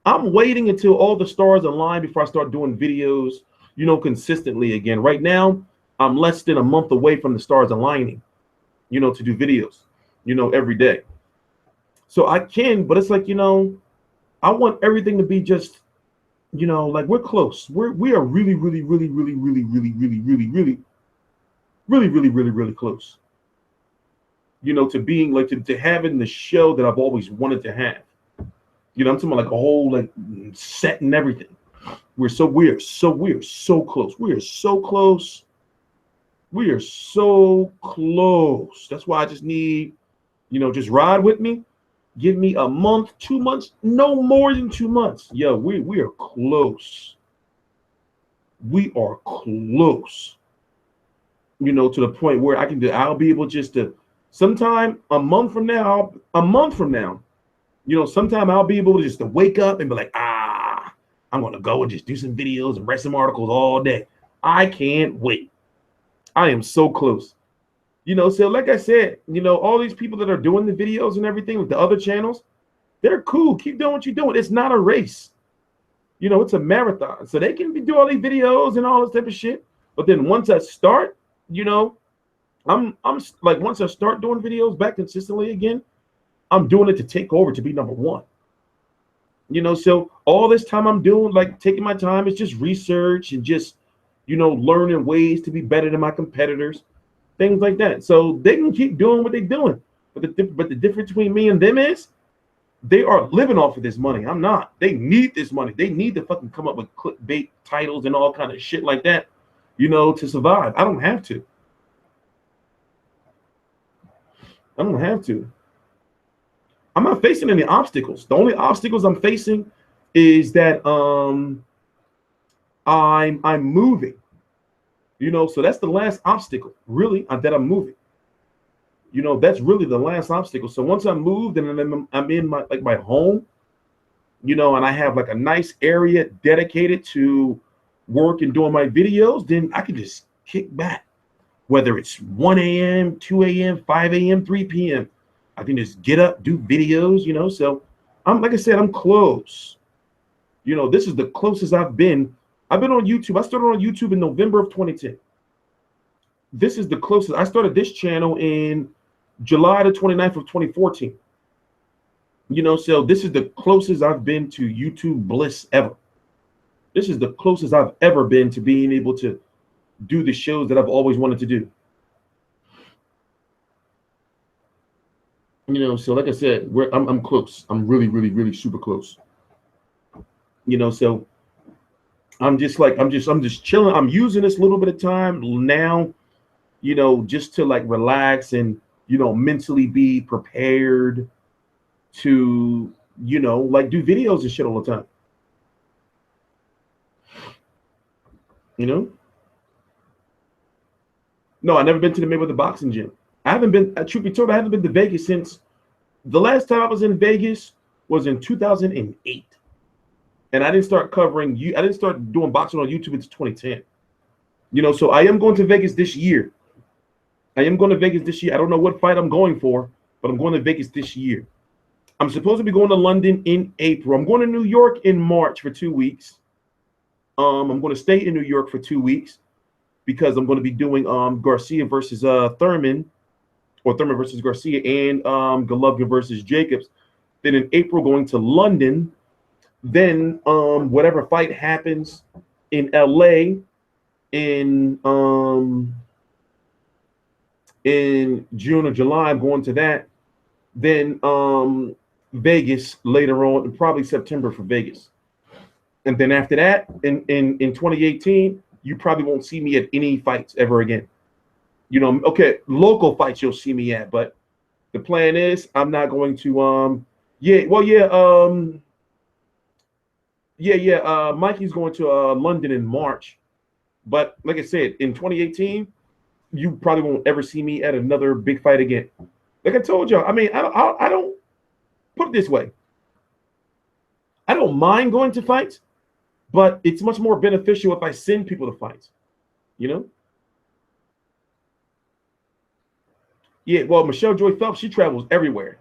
I'm waiting until all the stars align before I start doing videos, consistently again. Right now, I'm less than a month away from the stars aligning, to do videos, every day. So I can, but it's like, I want everything to be just, like we're close. We are really, really, really, really, really, really, really, really, really, really, really, really, really close. To being like to having the show that I've always wanted to have. I'm talking about like a whole like set and everything. We are so close. We are so close. We are so close. That's why I just need, just ride with me. Give me a month, 2 months, no more than 2 months. Yo, we are close. We are close. To the point where I'll be able just to sometime a month from now, sometime I'll be able to just to wake up and be like, I'm gonna go and just do some videos and write some articles all day. I can't wait. I am so close. So like I said, all these people that are doing the videos and everything with the other channels, they're cool. Keep doing what you're doing. It's not a race. It's a marathon. So they can do all these videos and all this type of shit. But then once I start, I'm like, once I start doing videos back consistently again, I'm doing it to take over, to be number 1. So all this time I'm doing, like taking my time, is just research and just, learning ways to be better than my competitors, things like that. So they can keep doing what they're doing. But the difference between me and them is they are living off of this money. I'm not. They need this money. They need to fucking come up with clickbait titles and all kind of shit like that, to survive. I don't have to. I don't have to. I'm not facing any obstacles. The only obstacles I'm facing is that I'm moving. So that's the last obstacle, really, that I'm moving. That's really the last obstacle. So once I'm moved and I'm in my home, and I have like a nice area dedicated to work and doing my videos, then I can just kick back. Whether it's 1 a.m., 2 a.m., 5 a.m., 3 p.m., I can just get up, do videos, So like I said, I'm close. This is the closest I've been. I've been on YouTube. I started on YouTube in November of 2010. This is the closest. I started this channel in July the 29th of 2014. So this is the closest I've been to YouTube bliss ever. This is the closest I've ever been to being able to do the shows that I've always wanted to do. So like I said, I'm close. I'm really, really, really super close. So I'm just chilling. I'm using this little bit of time now, just to like relax and, mentally be prepared to, like do videos and shit all the time. No, I never been to the Mayweather boxing gym. I haven't been, truth be told, I haven't been to Vegas since the last time I was in Vegas was in 2008. And I didn't start doing boxing on YouTube until 2010. So I am going to Vegas this year. I don't know what fight I'm going for, but I'm going to Vegas this year. I'm supposed to be going to London in April. I'm going to New York in March for 2 weeks. I'm going to stay in New York for 2 weeks because I'm going to be doing Garcia versus Thurman, or Thurman versus Garcia, and Golovkin versus Jacobs. Then in April, going to London. Then whatever fight happens in LA in June or July, I'm going to that. Then Vegas later on, and probably September for Vegas. And then after that, in 2018, you probably won't see me at any fights ever again. Okay, local fights you'll see me at, but the plan is I'm not going to Mikey's going to London in March. But like I said, in 2018, you probably won't ever see me at another big fight again. Like I told y'all, I mean, I don't put it this way. I don't mind going to fights, but it's much more beneficial if I send people to fights, you know? Yeah, well, Michelle Joy Phelps, she travels everywhere.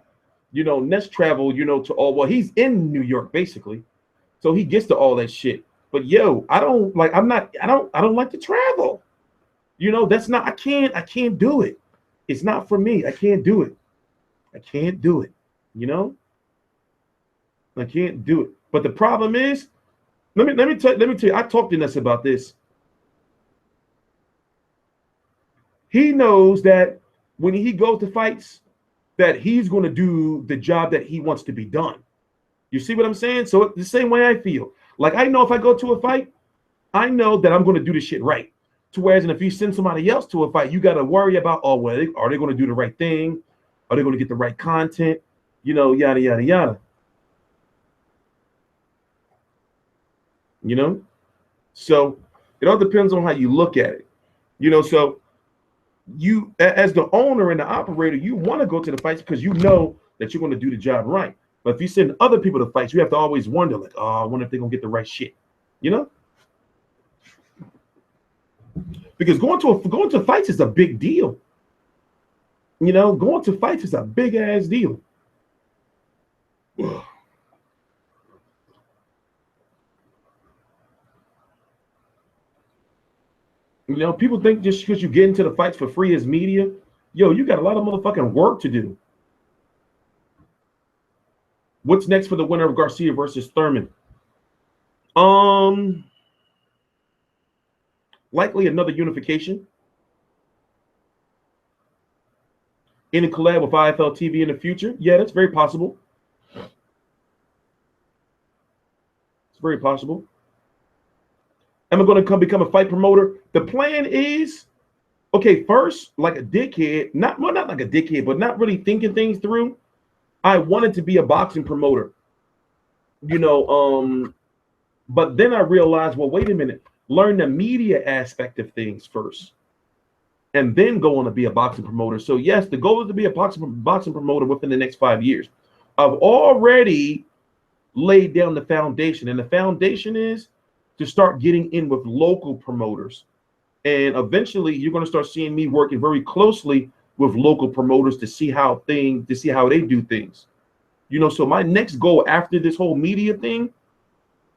You know, Ness traveled, you know, to all, well, he's in New York, basically. So he gets to all that shit. But yo, I don't like to travel. You know, that's not, I can't do it. It's not for me. I can't do it. I can't do it. You know? I can't do it. But the problem is, let me tell you, I talked to Ness about this. He knows that when he goes to fights, that he's going to do the job that he wants to be done. You see what I'm saying? So it's the same way I feel. Like, I know if I go to a fight, I know that I'm going to do the shit right. To whereas, and if you send somebody else to a fight, you got to worry about, oh, well, are they going to do the right thing? Are they going to get the right content? You know, yada, yada, yada. You know? So it all depends on how you look at it. You know, so you, as the owner and the operator, you want to go to the fights because you know that you're going to do the job right. But if you send other people to fights, you have to always wonder, like, oh, I wonder if they're going to get the right shit. You know? Because going to fights is a big deal. You know, going to fights is a big ass deal. You know, people think just because you get into the fights for free as media, yo, you got a lot of motherfucking work to do. What's next for the winner of Garcia versus Thurman? Likely another unification. Any collab with IFL TV in the future? Yeah, that's very possible. It's very possible. Am I going to become a fight promoter? The plan is, okay, first, like a dickhead, not like a dickhead, but not really thinking things through. I wanted to be a boxing promoter, you know, but then I realized, well, wait a minute, learn the media aspect of things first, and then go on to be a boxing promoter. So yes, the goal is to be a boxing promoter within the next 5 years. I've already laid down the foundation, and the foundation is to start getting in with local promoters. And eventually you're going to start seeing me working very closely with local promoters to see how they do things. You know, so my next goal after this whole media thing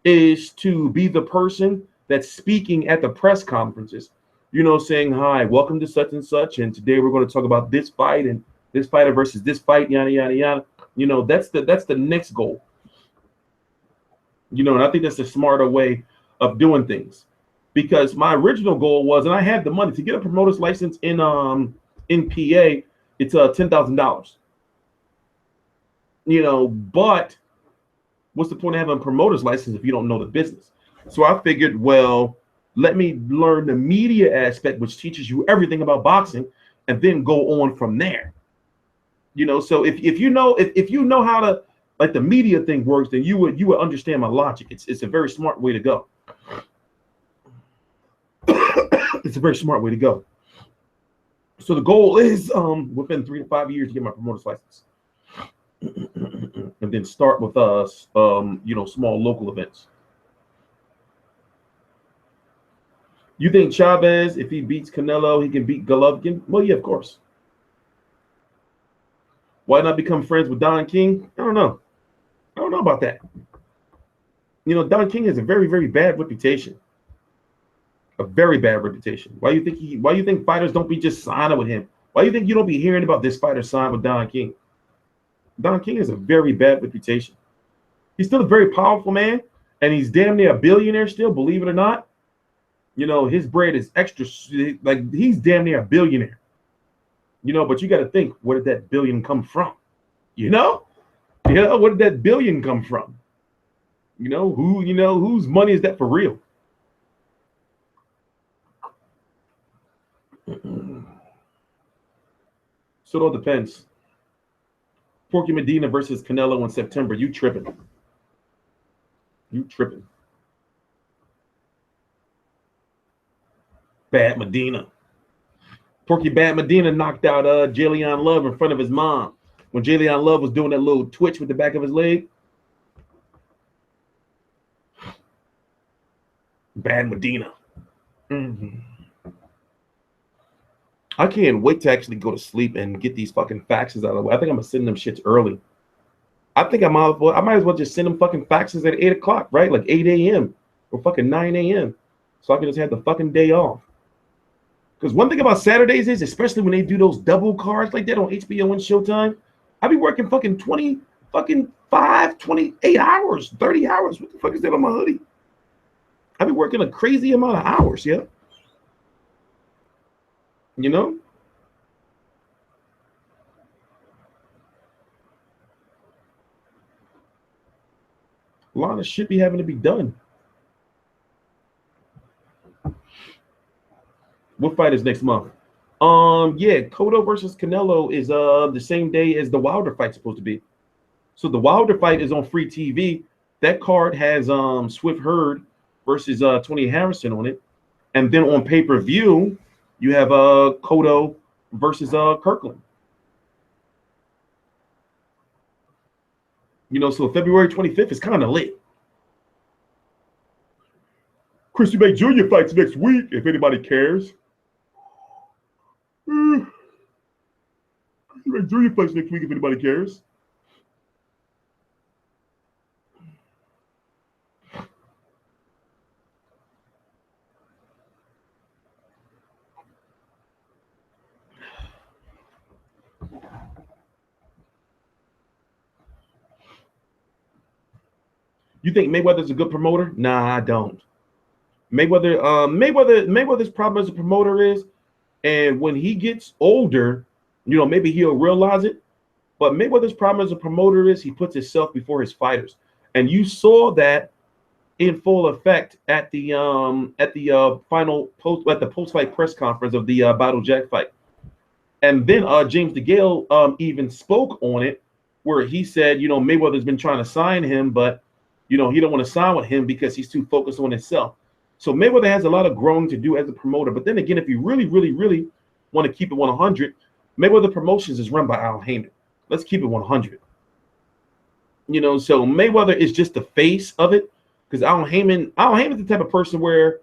is to be the person that's speaking at the press conferences, you know, saying, hi, welcome to such and such, and today we're going to talk about this fight and this fighter versus this fight, yada, yada, yada. You know, that's the next goal. You know, and I think that's the smarter way of doing things, because my original goal was, and I had the money to get a promoter's license in PA. It's $10,000. You know, but what's the point of having a promoter's license if you don't know the business? So I figured, well, let me learn the media aspect, which teaches you everything about boxing, and then go on from there. You know, so if you know how to, like, the media thing works, then you would understand my logic. It's a very smart way to go. It's a very smart way to go. So the goal is within 3 to 5 years to get my promoter's license, and then start with us, you know, small local events. You think Chavez, if he beats Canelo, he can beat Golovkin? Well, yeah, of course. Why not become friends with Don King? I don't know. I don't know about that. You know, Don King has a very, very bad reputation. A very bad reputation. Why you think fighters don't be just signing with him? Why do you think you don't be hearing about this fighter signed with Don King? Don King has a very bad reputation. He's still a very powerful man, and he's damn near a billionaire still, believe it or not. You know, his bread is extra, like, he's damn near a billionaire. You know, but you got to think, where did that billion come from? You know, where did that billion come from? You know, whose money is that for real? So it all depends. Porky Medina versus Canelo in September. You tripping. You tripping. Bad Medina. Porky Bad Medina knocked out Jalen Love in front of his mom when Jalen Love was doing that little twitch with the back of his leg. Bad Medina. Mm-hmm. I can't wait to actually go to sleep and get these fucking faxes out of the way. I think I'm gonna send them shits early. I think I might as well just send them fucking faxes at 8 o'clock, right? Like 8 a.m. or fucking 9 a.m. So I can just have the fucking day off. Because one thing about Saturdays is, especially when they do those double cards like that on HBO and Showtime, I be working fucking 28 hours, 30 hours. What the fuck is that on my hoodie? I be working a crazy amount of hours, yeah. You know? A lot of shit be having to be done. What fight is next month? Yeah, Cotto versus Canelo is the same day as the Wilder fight supposed to be. So the Wilder fight is on free TV. That card has Swift Hurd versus Tony Harrison on it. And then on pay-per-view, you have Cotto versus Kirkland. You know, so February 25th is kind of lit. Christy Bay Jr. fights next week, if anybody cares. Christy Bay Jr. fights next week, if anybody cares. You think Mayweather's a good promoter? Nah, I don't. Mayweather's problem as a promoter is, and when he gets older, you know, maybe he'll realize it. But Mayweather's problem as a promoter is he puts himself before his fighters, and you saw that in full effect at the final post-fight press conference of the Battle Jack fight. And then James DeGale even spoke on it, where he said, you know, Mayweather's been trying to sign him, but you know, he don't want to sign with him because he's too focused on himself. So Mayweather has a lot of growing to do as a promoter. But then again, if you really, really, really want to keep it 100, Mayweather Promotions is run by Al Haymon. Let's keep it 100. You know, so Mayweather is just the face of it, because Al Haymon's the type of person where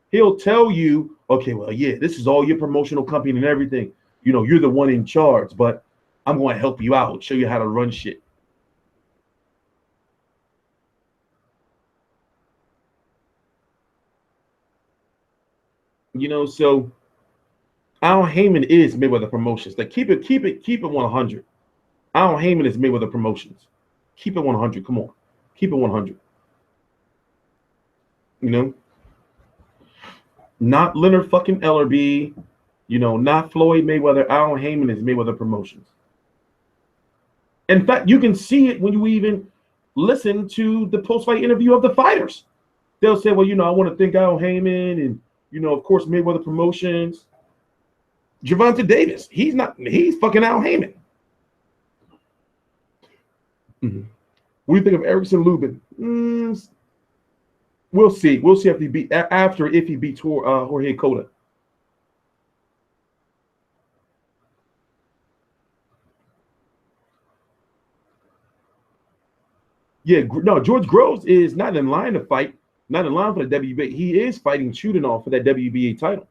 he'll tell you, okay, well, yeah, this is all your promotional company and everything. You know, you're the one in charge, but I'm going to help you out, show you how to run shit. You know, so Al Haymon is Mayweather Promotions. Like, keep it 100. Al Haymon is Mayweather Promotions. Keep it 100. Come on, keep it 100. You know, not Leonard fucking Ellerby. You know, not Floyd Mayweather. Al Haymon is Mayweather Promotions. In fact, you can see it when you even listen to the post-fight interview of the fighters. They'll say, well, you know, I want to thank Al Haymon and, you know, of course, Mayweather Promotions. Gervonta Davis, he's fucking Al Haymon. Mm-hmm. What do you think of Erickson Lubin? We'll see. We'll see if he beats Jorge Cota. Yeah, no, George Groves is not in line to fight, not in line for the WBA. He is fighting Chudinov for that WBA title.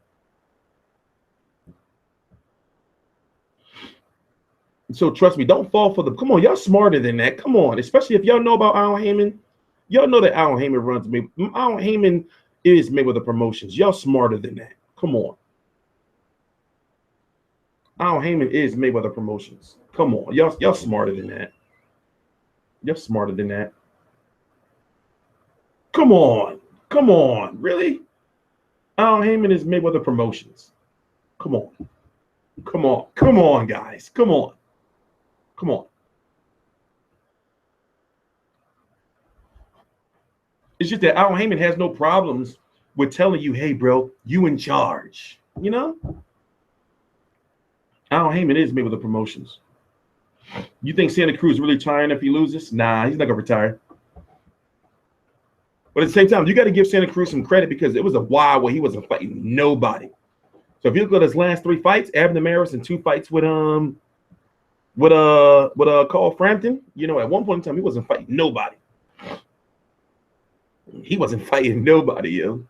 So trust me, don't fall for the. Come on, y'all smarter than that. Come on, especially if y'all know about Al Haymon. Y'all know that Al Haymon runs me. Al Haymon is Mayweather Promotions. Y'all smarter than that. Come on. Al Haymon is Mayweather Promotions. Come on, y'all smarter than that. You're smarter than that. Come on, really? Al Haymon is Mayweather Promotions. Come on, guys, come on. It's just that Al Haymon has no problems with telling you, hey, bro, you in charge. You know? Al Haymon is Mayweather Promotions. You think Santa Cruz is really retiring if he loses? Nah, he's not gonna retire. But at the same time, you got to give Santa Cruz some credit because it was a while where he wasn't fighting nobody. So if you look at his last 3 fights, Abner Maris and 2 fights with Carl Frampton, you know, at one point in time he wasn't fighting nobody. He wasn't fighting nobody, yo.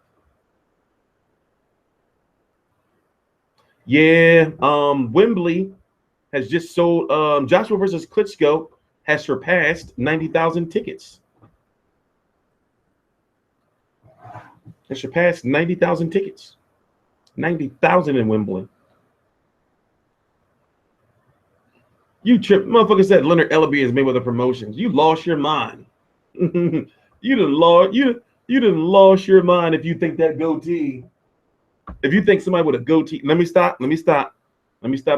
Yeah, Wembley has just sold. Joshua versus Klitschko has surpassed 90,000 tickets. Has surpassed 90,000 tickets. 90,000 in Wimbledon. You trip, motherfucker said Leonard Ellaby is Mayweather Promotions. You lost your mind. you done lost your mind if you think that goatee. If you think somebody with a goatee, let me stop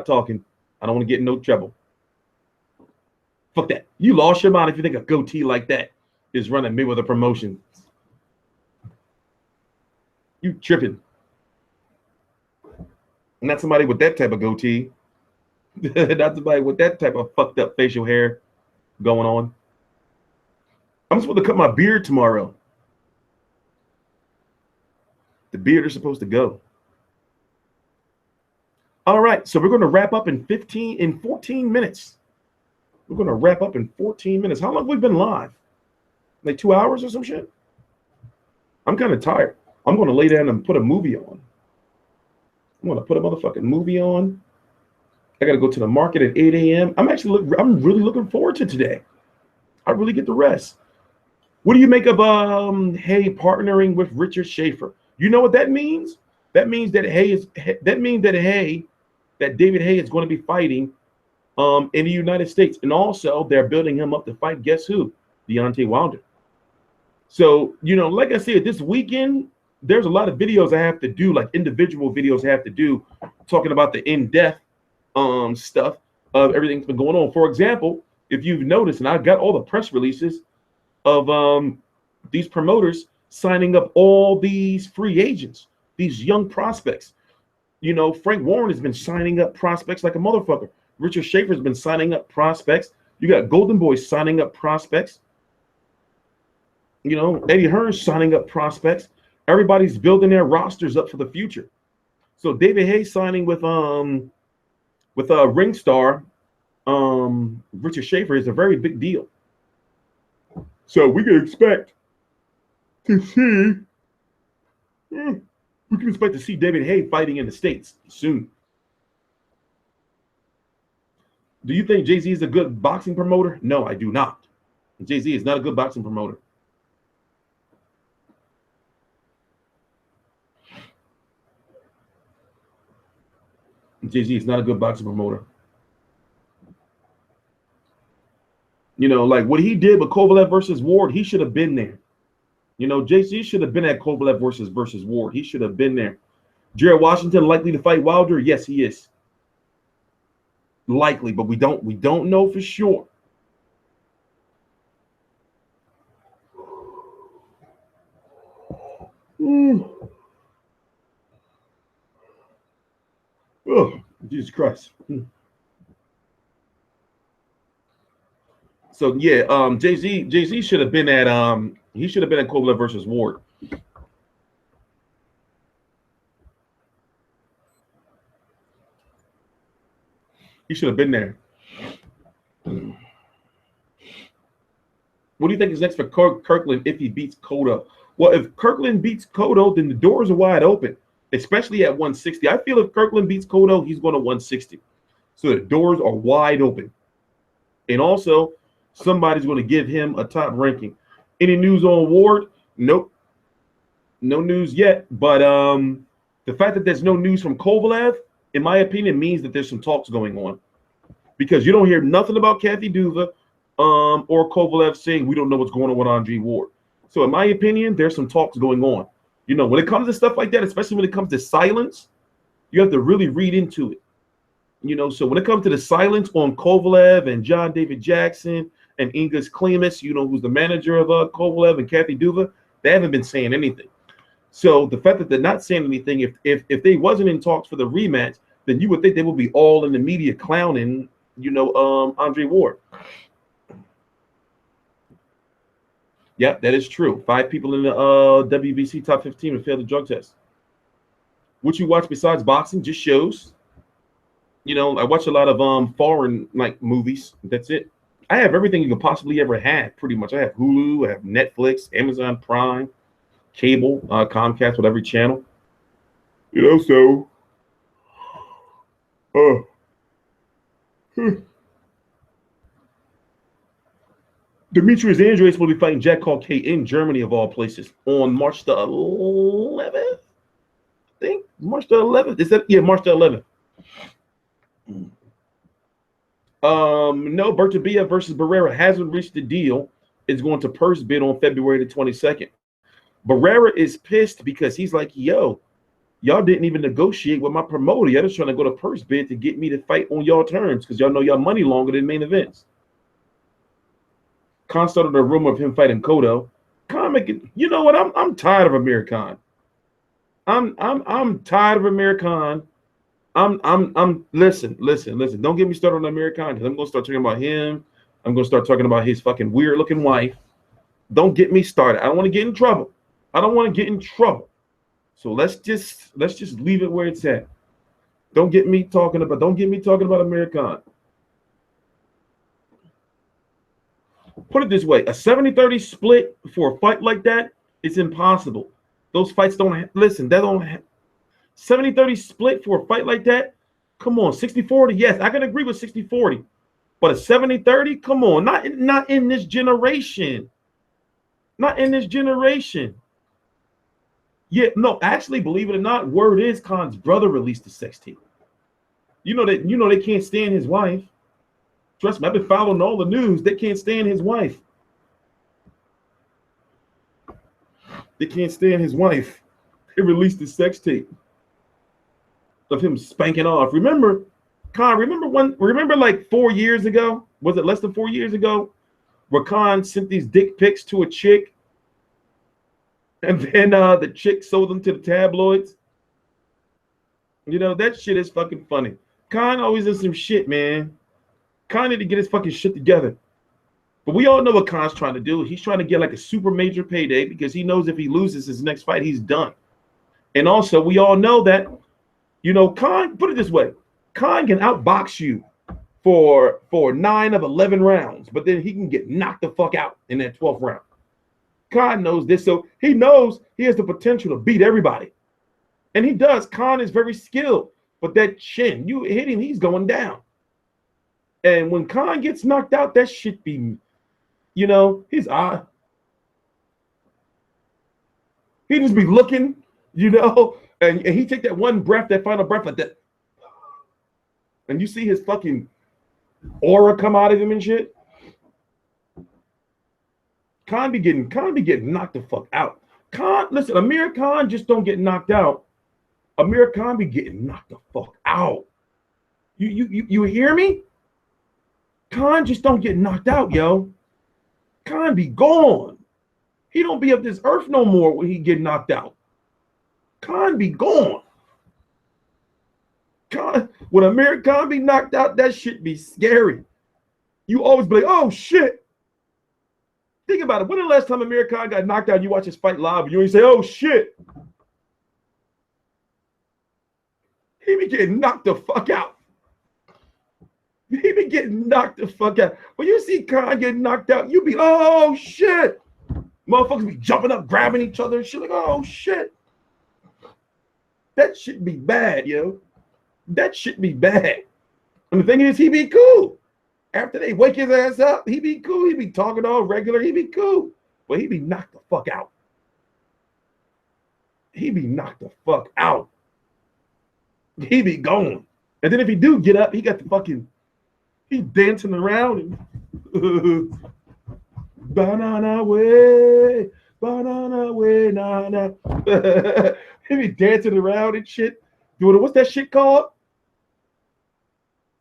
talking. I don't want to get in no trouble. Fuck that. You lost your mind if you think a goatee like that is running Mayweather Promotions. You tripping. Not somebody with that type of goatee. Not somebody with that type of fucked up facial hair going on. I'm supposed to cut my beard tomorrow. The beard is supposed to go. All right, so we're going to wrap up in 14 minutes. We're going to wrap up in 14 minutes. How long have we been live? Like 2 hours or some shit? I'm kind of tired. I'm going to lay down and put a movie on. I'm going to put a motherfucking movie on. I got to go to the market at 8 a.m. I'm really looking forward to today. I really get the rest. What do you make of Hay partnering with Richard Schaefer? You know what that means? That means that David Hay is going to be fighting in the United States, and also they're building him up to fight. Guess who? Deontay Wilder. So like I said, this weekend there's a lot of videos I have to do, like individual videos I have to do, talking about the in-depth stuff of everything that's been going on. For example, if you've noticed, and I got all the press releases of these promoters signing up all these free agents, these young prospects. Frank Warren has been signing up prospects like a motherfucker. Richard Schaefer has been signing up prospects. You got Golden Boy signing up prospects. Eddie Hearn signing up prospects. Everybody's building their rosters up for the future. So David Hay signing with ring star Richard Schaefer is a very big deal. So we can expect to see David Hay fighting in the States soon. Do you think Jay-Z is a good boxing promoter? No, I do not. Jay-Z is not a good boxing promoter. Jay-Z is not a good boxing promoter. Like what he did with Kovalev versus Ward, he should have been there. Jay-Z should have been at Kovalev versus Ward. He should have been there. Jared Washington likely to fight Wilder? Yes, he is. Likely, but we don't know for sure. Oh, Jesus Christ. So yeah, Jay-Z should have been at Kovalev versus Ward. He should have been there. What do you think is next for Kirkland if he beats Cotto? Well, if Kirkland beats Cotto, then the doors are wide open, especially at 160. I feel if Kirkland beats Cotto, he's going to 160. So the doors are wide open. And also, somebody's going to give him a top ranking. Any news on Ward? Nope. No news yet. But the fact that there's no news from Kovalev, in my opinion, means that there's some talks going on. Because you don't hear nothing about Kathy Duva or Kovalev saying we don't know what's going on with Andre Ward. So in my opinion, there's some talks going on. When it comes to stuff like that, especially when it comes to silence, you have to really read into it. So when it comes to the silence on Kovalev and John David Jackson and Ingus Klimas, who's the manager of Kovalev and Kathy Duva, they haven't been saying anything. So the fact that they're not saying anything, if they wasn't in talks for the rematch, then you would think they would be all in the media clowning, Andre Ward. Yeah, that is true. 5 people in the WBC top 15 have failed the drug test. What you watch besides boxing? Just shows. I watch a lot of foreign movies. That's it. I have everything you could possibly ever have, pretty much. I have Hulu, I have Netflix, Amazon Prime, cable, Comcast with every channel. So Oh. Demetrius Andrade is supposed to be fighting Jack Calcate in Germany, of all places, on March the 11th. I think March the 11th. Is that, yeah, March the 11th. No, Bertabia versus Barrera hasn't reached the deal. It's going to purse bid on February the 22nd. Barrera is pissed because he's like, yo, y'all didn't even negotiate with my promoter. Y'all just trying to go to purse bid to get me to fight on y'all terms because y'all know y'all money longer than main events. Khan started a rumor of him fighting Cotto. Khan making, you know what? I'm tired of Amir Khan. I'm tired of Amir Khan. I'm listen. Don't get me started on Amir Khan because I'm gonna start talking about him. I'm gonna start talking about his fucking weird looking wife. Don't get me started. I don't want to get in trouble. So let's just leave it where it's at. Don't get me talking about Amir Khan. Put it this way, a 70-30 split for a fight like that, it's impossible. Those fights don't listen, that don't 70-30 split for a fight like that. Come on, 60-40. Yes, I can agree with 60-40. But a 70-30, come on, not in this generation. Not in this generation. Yeah, no, actually, believe it or not, word is Khan's brother released the sex tape. You know they can't stand his wife. Trust me, I've been following all the news. They can't stand his wife. They can't stand his wife. They released the sex tape of him spanking off. Remember, Khan, remember like 4 years ago? Was it less than 4 years ago? Where Khan sent these dick pics to a chick, and then the chick sold them to the tabloids. You know, that shit is fucking funny. Khan always does some shit, man. Khan need to get his fucking shit together. But we all know what Khan's trying to do. He's trying to get like a super major payday because he knows if he loses his next fight, he's done. And also, we all know that, you know, Khan, put it this way, Khan can outbox you for 9 of 11 rounds, but then he can get knocked the fuck out in that 12th round. Khan knows this, so he knows he has the potential to beat everybody. And he does. Khan is very skilled, but that chin, you hit him, he's going down. And when Khan gets knocked out, that shit be, you know, his eye. He just be looking, you know, and he take that one breath, that final breath like that. And you see his fucking aura come out of him and shit. Khan be getting knocked the fuck out. Khan, listen, Amir Khan just don't get knocked out. Amir Khan be getting knocked the fuck out. You hear me? Khan just don't get knocked out, yo. Khan be gone. He don't be up this earth no more when he get knocked out. Khan be gone. Khan, when Amir Khan be knocked out, that shit be scary. You always be like, oh shit. Think about it. When the last time Amir Khan got knocked out, you watch his fight live, and you always say, oh shit. He be getting knocked the fuck out. He be getting knocked the fuck out. When you see Khan get knocked out, you be, oh shit. Motherfuckers be jumping up, grabbing each other and shit like, oh shit. That shit be bad, yo. That shit be bad. And the thing is, he be cool. After they wake his ass up, he be cool. He be talking all regular. He be cool. But he be knocked the fuck out. He be knocked the fuck out. He be gone. And then if he do get up, he got the fucking, he dancing around and banana way, nana. He be dancing around and shit. Doing what's that shit called?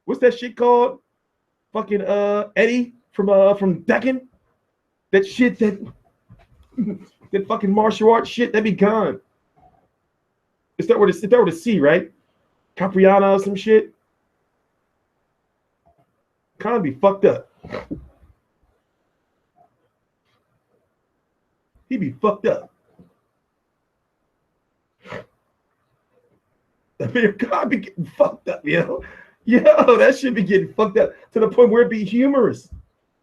What's that shit called? Fucking Eddie from Deccan. That shit that fucking martial arts shit that be gone. It's that with a C, right? Capriana or some shit. Kind of be fucked up. He be fucked up. I mean, God be getting fucked up, yo. Yo, that shit be getting fucked up to the point where it be humorous.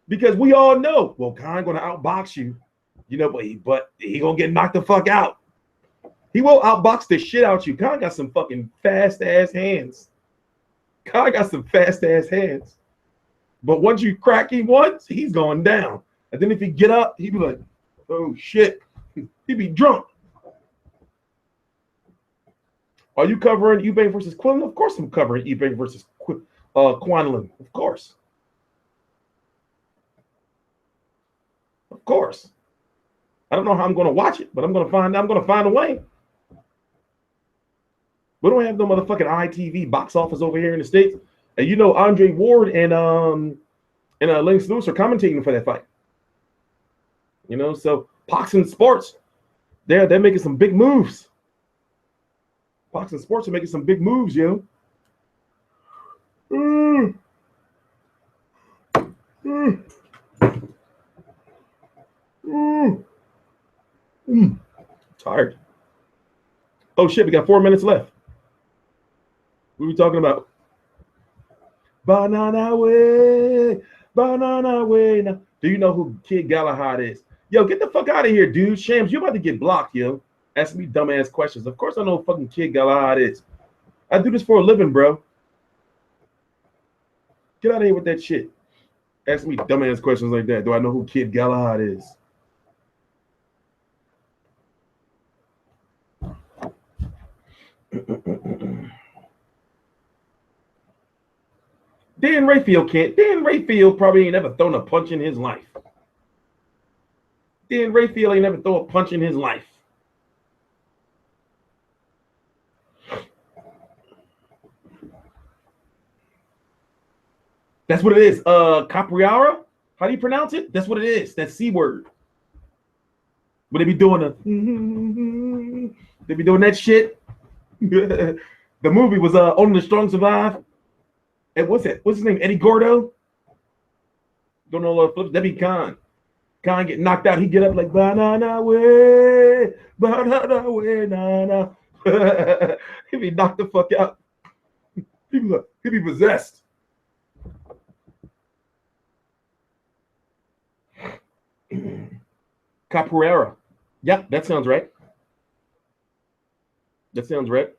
Because we all know, well, Khan gonna outbox you, you know, but he gonna get knocked the fuck out. He will outbox the shit out you. Khan got some fucking fast ass hands. Kai got some fast ass hands. But once you crack him once, he's going down. And then if he get up, he be like, oh shit. He be drunk. Are you covering Eubank versus Quinlan? Of course I'm covering Eubank versus Quinlan. Of course. Of course. I don't know how I'm going to watch it, but I'm going to find a way. We don't have no motherfucking ITV box office over here in the States. And you know Andre Ward and Lennox Lewis are commentating for that fight. You know, so Pox and Sports, they're making some big moves. Pox and Sports are making some big moves, yo. Tired. Oh shit, we got 4 minutes left. What are we talking about? Banana way. Now, do you know who Kid Galahad is? Yo, get the fuck out of here, dude. Shams, you about to get blocked, yo. Ask me dumbass questions. Of course I know who fucking Kid Galahad is. I do this for a living, bro. Get out of here with that shit. Ask me dumbass questions like that. Do I know who Kid Galahad is? Dan Rayfield can't. Dan Rayfield probably ain't never thrown a punch in his life. Dan Rayfield ain't never thrown a punch in his life. That's what it is. Capriara? How do you pronounce it? That's what it is. That C word. But they be doing they be doing that shit. The movie was Only the Strong Survive. And what's his name? Eddie Gordo? Don't know a lot of flips. That'd be Khan. Khan get knocked out. He get up like banana way, nana. He be knocked the fuck out. He be possessed. Capoeira. Yep, that sounds right. That sounds right.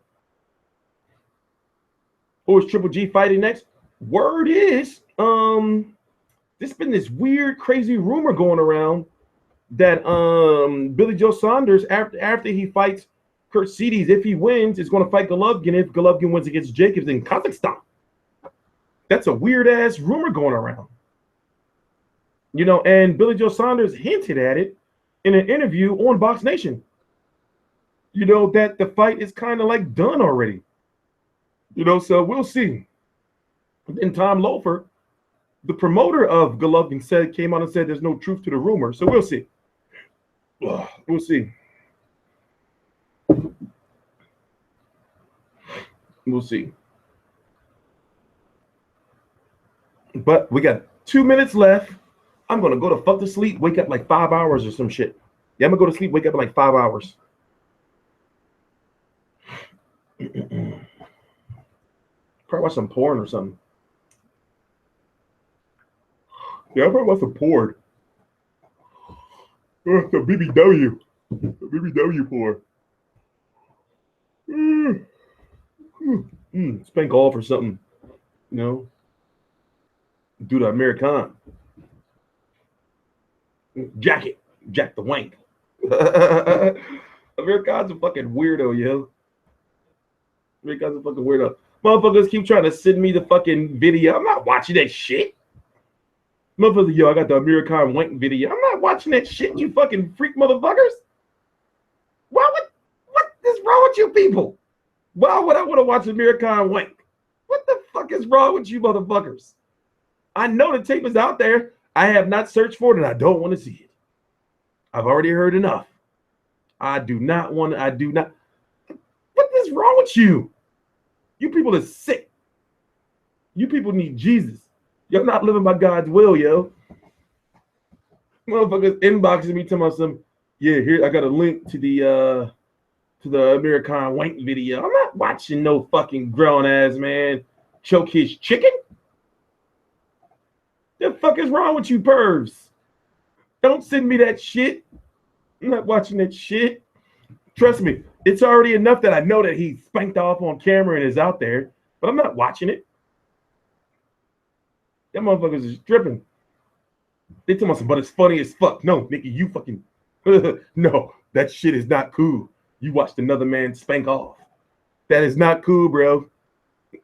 Who is Triple G fighting next? Word is, there's been this weird, crazy rumor going around that Billy Joe Saunders, after he fights Kurt Cedes, if he wins, is going to fight Golovkin if Golovkin wins against Jacobs in Kazakhstan. That's a weird ass rumor going around. You know, and Billy Joe Saunders hinted at it in an interview on Box Nation. You know, that the fight is kind of like done already. You know, so we'll see. And Tom Loeffler, the promoter of Golovkin, came out and said there's no truth to the rumor. So we'll see. We'll see. We'll see. But we got 2 minutes left. I'm going to go to fuck to sleep, wake up like 5 hours or some shit. Yeah, I'm going to go to sleep, wake up in like 5 hours. Probably watch some porn or something. Yeah, I probably watch some porn. The BBW. The BBW porn. Spank off or something. You know? Do the American. Jack the wank. American's a fucking weirdo, yo. American's a fucking weirdo. Motherfuckers keep trying to send me the fucking video. I'm not watching that shit. Motherfuckers, yo, I got the American wank video. I'm not watching that shit, you fucking freak motherfuckers. What is wrong with you people? Why would I want to watch American wank? What the fuck is wrong with you motherfuckers? I know the tape is out there. I have not searched for it, and I don't want to see it. I've already heard enough. I do not. What is wrong with you? You people are sick. You people need Jesus. You're not living by God's will, yo. Motherfuckers inboxing me telling me some, yeah, here I got a link to the American wank video. I'm not watching no fucking grown ass man choke his chicken. The fuck is wrong with you pervs? Don't send me that shit. I'm not watching that shit. Trust me, it's already enough that I know that he spanked off on camera and is out there, but I'm not watching it. Them motherfuckers is tripping. They tell us, but it's funny as fuck. No, Nikki, you fucking no, that shit is not cool. You watched another man spank off. That is not cool, bro.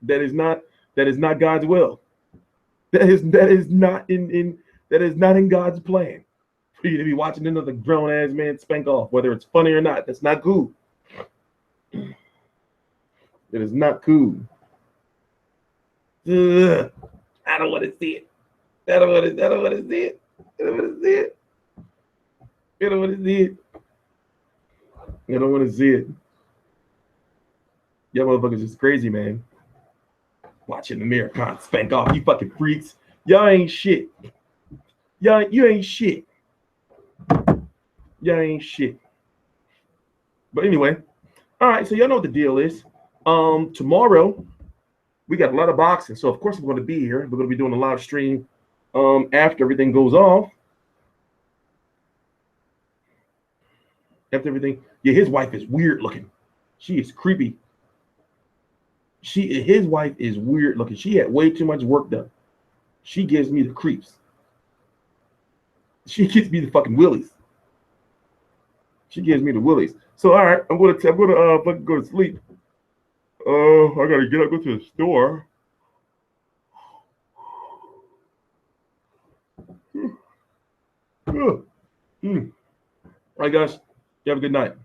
That is not God's will. That is not in God's plan for you to be watching another grown ass man spank off, whether it's funny or not. That's not cool. It is not cool. Ugh. I don't want to see it. I don't want to see it. I don't want to see it. I don't want to see it. I don't want to see it. I don't want to see it. Y'all motherfuckers is crazy, man. Watching the mirror con spank off, you fucking freaks. Y'all ain't shit. You ain't shit. Y'all ain't shit. But anyway, all right, so y'all know what the deal is. Tomorrow, we got a lot of boxing. So of course we're going to be here. We're going to be doing a live stream after everything goes off. After everything. Yeah, his wife is weird looking. She is creepy. His wife is weird looking. She had way too much work done. She gives me the creeps. She gives me the fucking willies. She gives me the willies. So all right, I'm gonna fucking go to sleep. I gotta get up, go to the store. All right, guys. You have a good night.